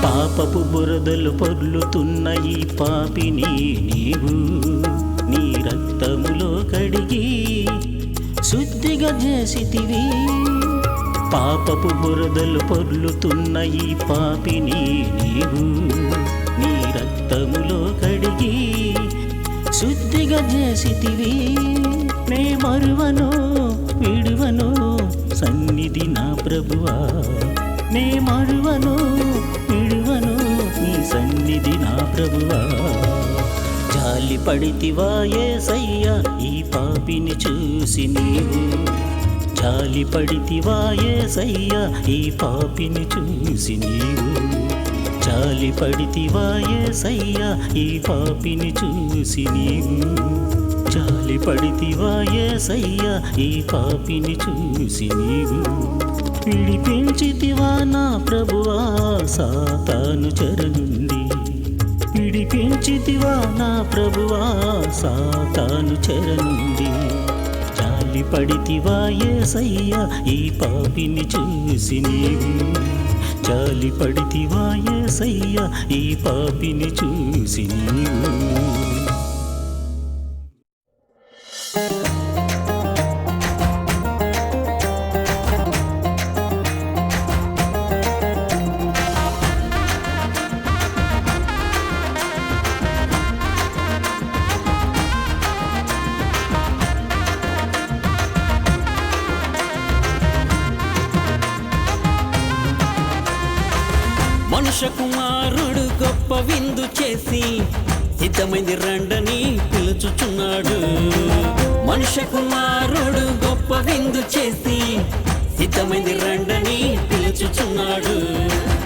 పాపపు బురదలు పొర్లుతున్న ఈ పాపిని నీవు నీ రక్తములో కడిగి శుద్ధిగా చేసితివి పాపపు బురదలు పొర్లుతున్న ఈ పాపిని నీవు నీ రక్తములో కడిగి శుద్ధిగా చేసితివి నే మరువను విడువను సన్నిధి నా ప్రభువా నే మరువను విడువను నీ సన్నిధి నా ప్రభువా జాలి పడితివా యేసయ్యా ఈ పాపిని చూసి నీవు జాలిపడితివా యేసయ్యా ఈ పాపిని చూసి నీవు, జాలిపడితివా యేసయ్యా ఈ పాపిని చూసి నీవు, జాలిపడితివా యేసయ్యా ఈ పాపిని చూసి నీవు. విడిపించితివా నా ప్రభువా సాతాను చెర నుండి, విడిపించితివా నా ప్రభువా సాతాను చెర నుండి, జాలిపడితివా యేసయ్యా ఈ పాపిని చూసి నీవు, జాలిపడితివా యేసయ్యా ఈ పాపిని చూసి నీవు. మనుష్య కుమారుడు గొప్ప విందు చేసి సిద్ధమైంది రండని పిలుచుచున్నాడు. మనుష్య కుమారుడు గొప్ప విందు చేసి సిద్ధమైంది రండని పిలుచుచున్నాడు.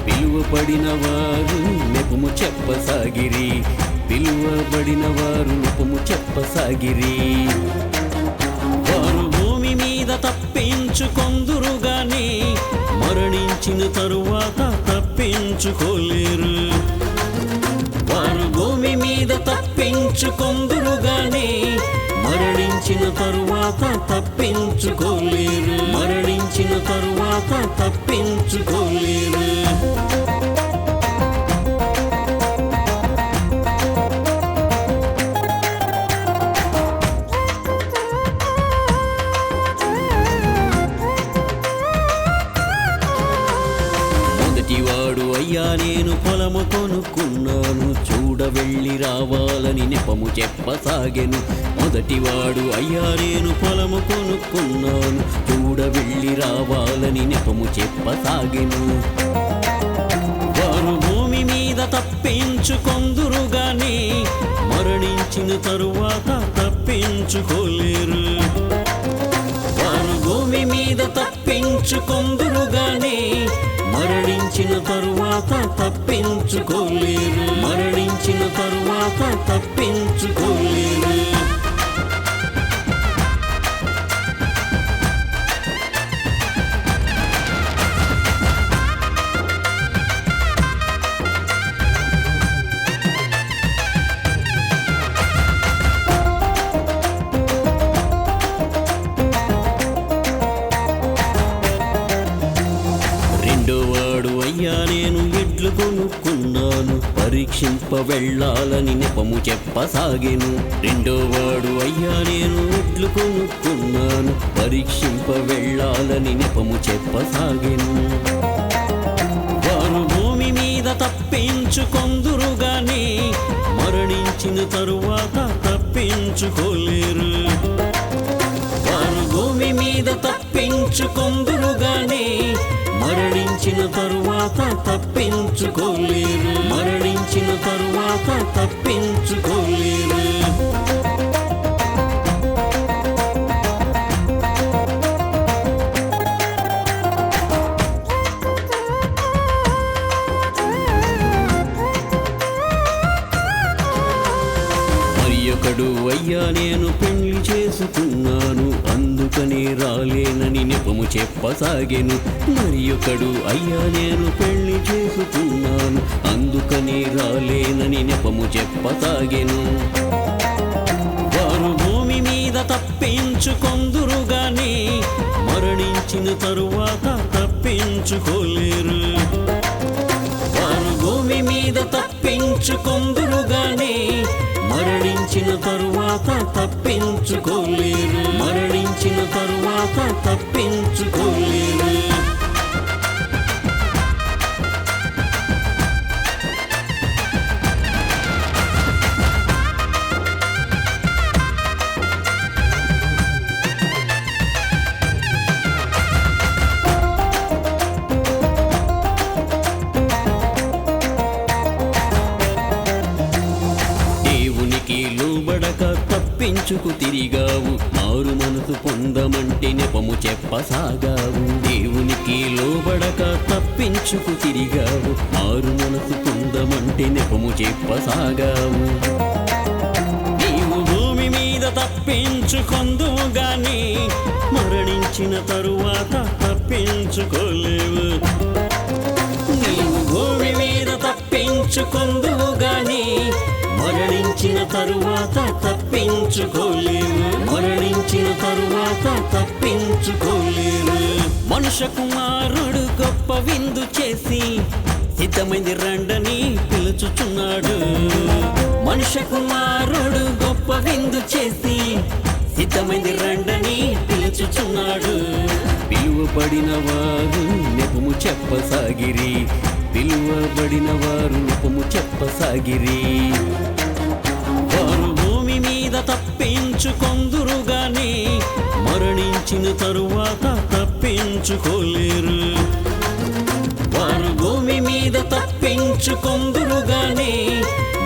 పిలువబడిన వారు నెపము చెప్పసాగిరి, పిలువబడిన వారు నెపము చెప్పసాగిరి. వారు భూమి మీద తప్పించుకొందురుగాని మరణించిన తరువాత తప్పించుకోలేరు. వారు భూమి మీద తప్పించుకొందురుగాని మరణించిన తరువాత తప్పించుకోలేరు, మరణించిన తరువాత తప్పించుకోలేరు. మొదటివాడు అయ్యా నేను పొలము కొనుక్కున్నాను, చూడ వెళ్ళి రావాలని నెపము చెప్పసాగెను. మొదటివాడు అయ్యా నేను పొలము కొనుక్కున్నాను, చూడ వెళ్ళి రావాలని నెపము చెప్పసాగెను. వారు భూమి మీద తప్పించుకొందురుగాని మరణించిన తరువాత తప్పించుకోలేరు. వారు భూమి మీద తప్పించుకొందురుగాని మరణించిన తరువాత తప్పించుకోలేరు, మరణించిన తరువాత తప్పించుకోలేరు. రెండోవాడు అయ్యా నేను ఎడ్లు కొనుక్కున్నాను, పరీక్షింప వెళ్ళాలని నెపము చెప్పసాగెను. రెండోవాడు అయ్యా నేను ఎడ్లు కొనుక్కున్నాను, పరీక్షింప వెళ్ళాలని నెపము చెప్పసాగెను. వారు భూమి మీద తప్పించుకొందురుగాని మరణించిన తరువాత తప్పించుకోలేరు. వారు భూమి మీద తప్పించుకొందురుగాని మరణించిన తరువాత తప్పించుకోలేరు, మరణించిన తరువాత తప్పించుకోలేరు. మరియొకడు అయ్యా నేను పెళ్లి చేసుకున్నాను, అందుకనే రాలేనని నెపము చెప్పసాగెను. మరియొకడు అయ్యా నేను పెళ్లి చేసుకున్నాను, అందుకనే రాలేనని నెపము చెప్పసాగెను. వారు భూమి మీద తప్పించుకొందురుగాని మరణించిన తరువాత తప్పించుకోలేరు. వారు భూమి మీద తప్పించుకొందురుగాని మరణించిన తరువాత తప్పించుకోలేరు, మరణించిన తరువాత తప్పించుకోలేరు. తప్పించుకు తిరిగావు, మారు మనసు పొందమంటే నెపము చెప్పసాగావు. దేవునికి లోబడక తప్పించుకు తిరిగావు, మారు మనసు పొందమంటే నెపము చెప్పసాగావు. నీవు భూమి మీద తప్పించుకొందువు గాని మరణించిన తరువాత తప్పించుకోలేవు. నీవు భూమి మీద తప్పించుకొందువు గాని మరణించిన తరువాత తప్పించుకోలేవు. మరణించిన తరువాత తప్పించుకోలేవు. మనుష్య కుమారుడు గొప్ప విందు చేసి సిద్ధమైంది రండని పిలుచుచున్నాడు. మనుష్య కుమారుడు గొప్ప విందు చేసి సిద్ధమైంది రండని పిలుచుచున్నాడు. పిలువబడిన వారు నెపము చెప్పసాగిరి, పిలువబడిన వారు నెపము చెప్పసాగిరి. వారు భూమి మీద తప్పించుకొందురు గాని మరణించిన తరువాత తప్పించుకోలేరు. వారు భూమి మీద తప్పించుకొందురు గాని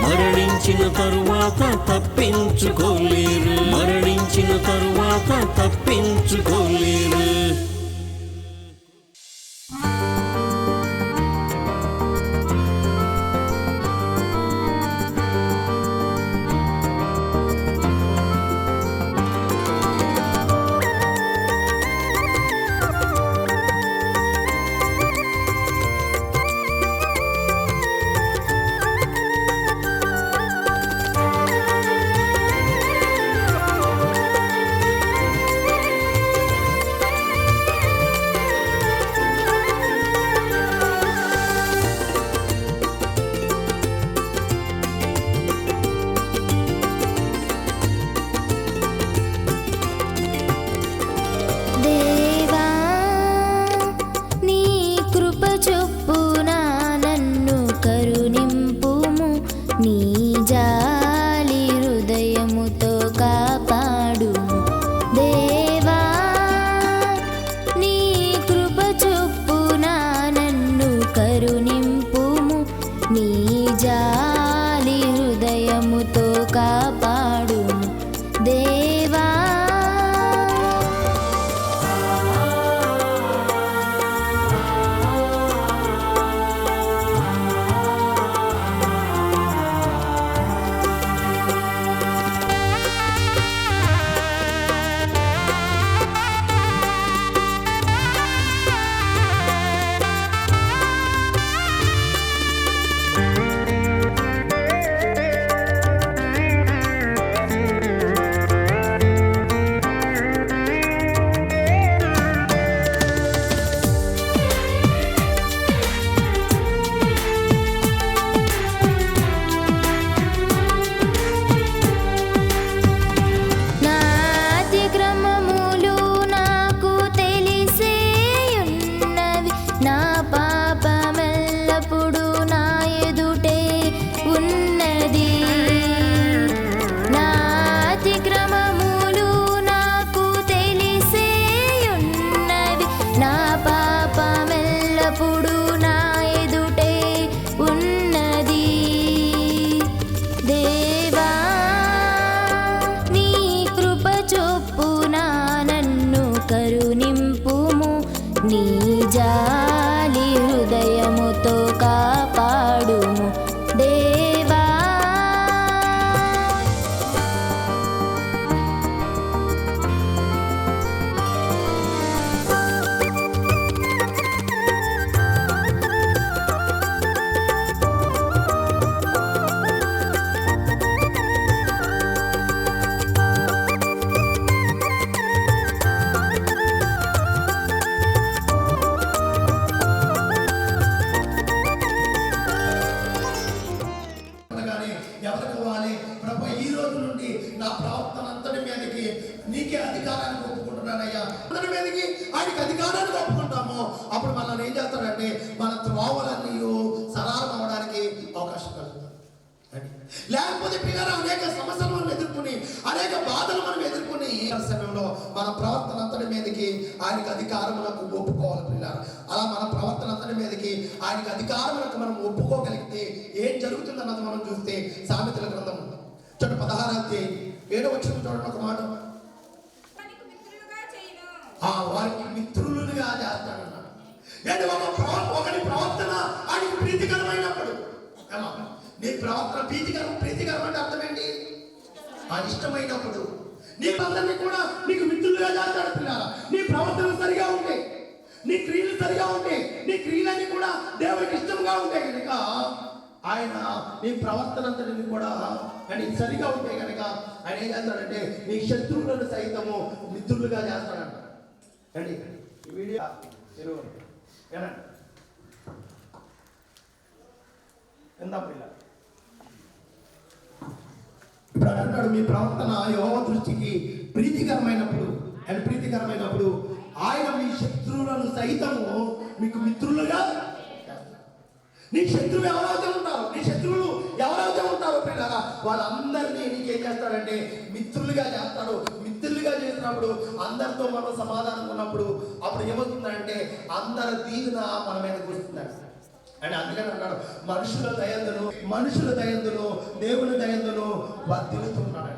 మరణించిన తరువాత తప్పించుకోలేరు. మరణించిన తరువాత తప్పించుకోలేరు. లేకపోతే పిల్లలు అనేక సమస్యలు మనం ఎదుర్కొని అనేక బాధలు మనం ఎదుర్కొని సమయంలో మన ప్రవర్తన అంతటి మీదకి ఆయనకి అధికారములకు ఒప్పుకోవాలి పిల్లలు. అలా మన ప్రవర్తన అంతటి మీదకి ఆయనకి అధికారములకు మనం ఒప్పుకోగలిగితే ఏం జరుగుతుందన్నది మనం చూస్తే సామెతల గ్రంథం 16వ అధ్యాయం 7వ వచనం చూడండి ఒక మాట. వారికి మిత్రులుగా చేస్తాడన్నాడు. అంటే ఒకటి ప్రవర్తన ఆయనకి ప్రీతికరమైనప్పుడు, నీ ప్రవర్తన ప్రీతికరం అంటే అర్థం ఏంటి? ఆయన ఇష్టమైనప్పుడు నీ అందరినీ కూడా నీకు మిత్రులుగా చేస్తాడు. పిల్లల నీ ప్రవర్తన సరిగా ఉంటే, నీ క్రియలు సరిగా ఉంటే, నీ క్రియలన్నీ కూడా దేవుడికి ఇష్టంగా ఉంటాయి కనుక ఆయన నీ ప్రవర్తన అంతటిని కూడా అని సరిగా ఉంటే కనుక ఆయన ఏం చేస్తాడంటే నీ శత్రువులను సైతము మిత్రులుగా చేస్తాడంట. రండి ఈ వీడియో ఇప్పుడు అంటున్నాడు మీ ప్రవర్తన యెహోవా దృష్టికి ప్రీతికరమైనప్పుడు ఆయన మీ శత్రువులను సైతము మీకు మిత్రులుగా. నీ శత్రువులు ఎవరైతే ఉంటారో పిల్లగా వాళ్ళందరినీ నీకేం చేస్తాడంటే మిత్రులుగా చేస్తాడు. మిత్రులుగా చేసినప్పుడు అందరితో మనం సమాధానం ఉన్నప్పుడు అప్పుడు ఏమవుతుందంటే అందరి దీవెన మన మీదకి వస్తుందండి. అని అందుకని అన్నాడు మనుషుల దయందును దేవుని దయందును వర్ధిల్లుతున్నాడు.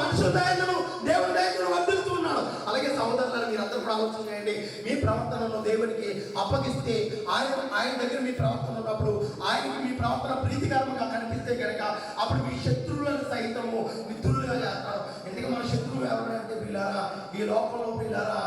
మనుషుల దయందును దేవుని దయందును వర్ధిల్లుతున్నాడు. అలాగే సహోదరులను మీరందరూ కూడా ఆలోచన చేయండి. మీ ప్రవర్తనను దేవునికి అప్పగిస్తే ఆయన దగ్గర మీ ప్రవర్తన ఉన్నప్పుడు ఆయనకి మీ ప్రవర్తన ప్రీతికరంగా కనిపిస్తే కనుక అప్పుడు మీ శత్రువులను సైతము మిత్రులుగా చేస్తాడు. ఎందుకంటే మన శత్రువు ఎవరంటే పిల్లారా ఈ లోకంలో పిల్లారా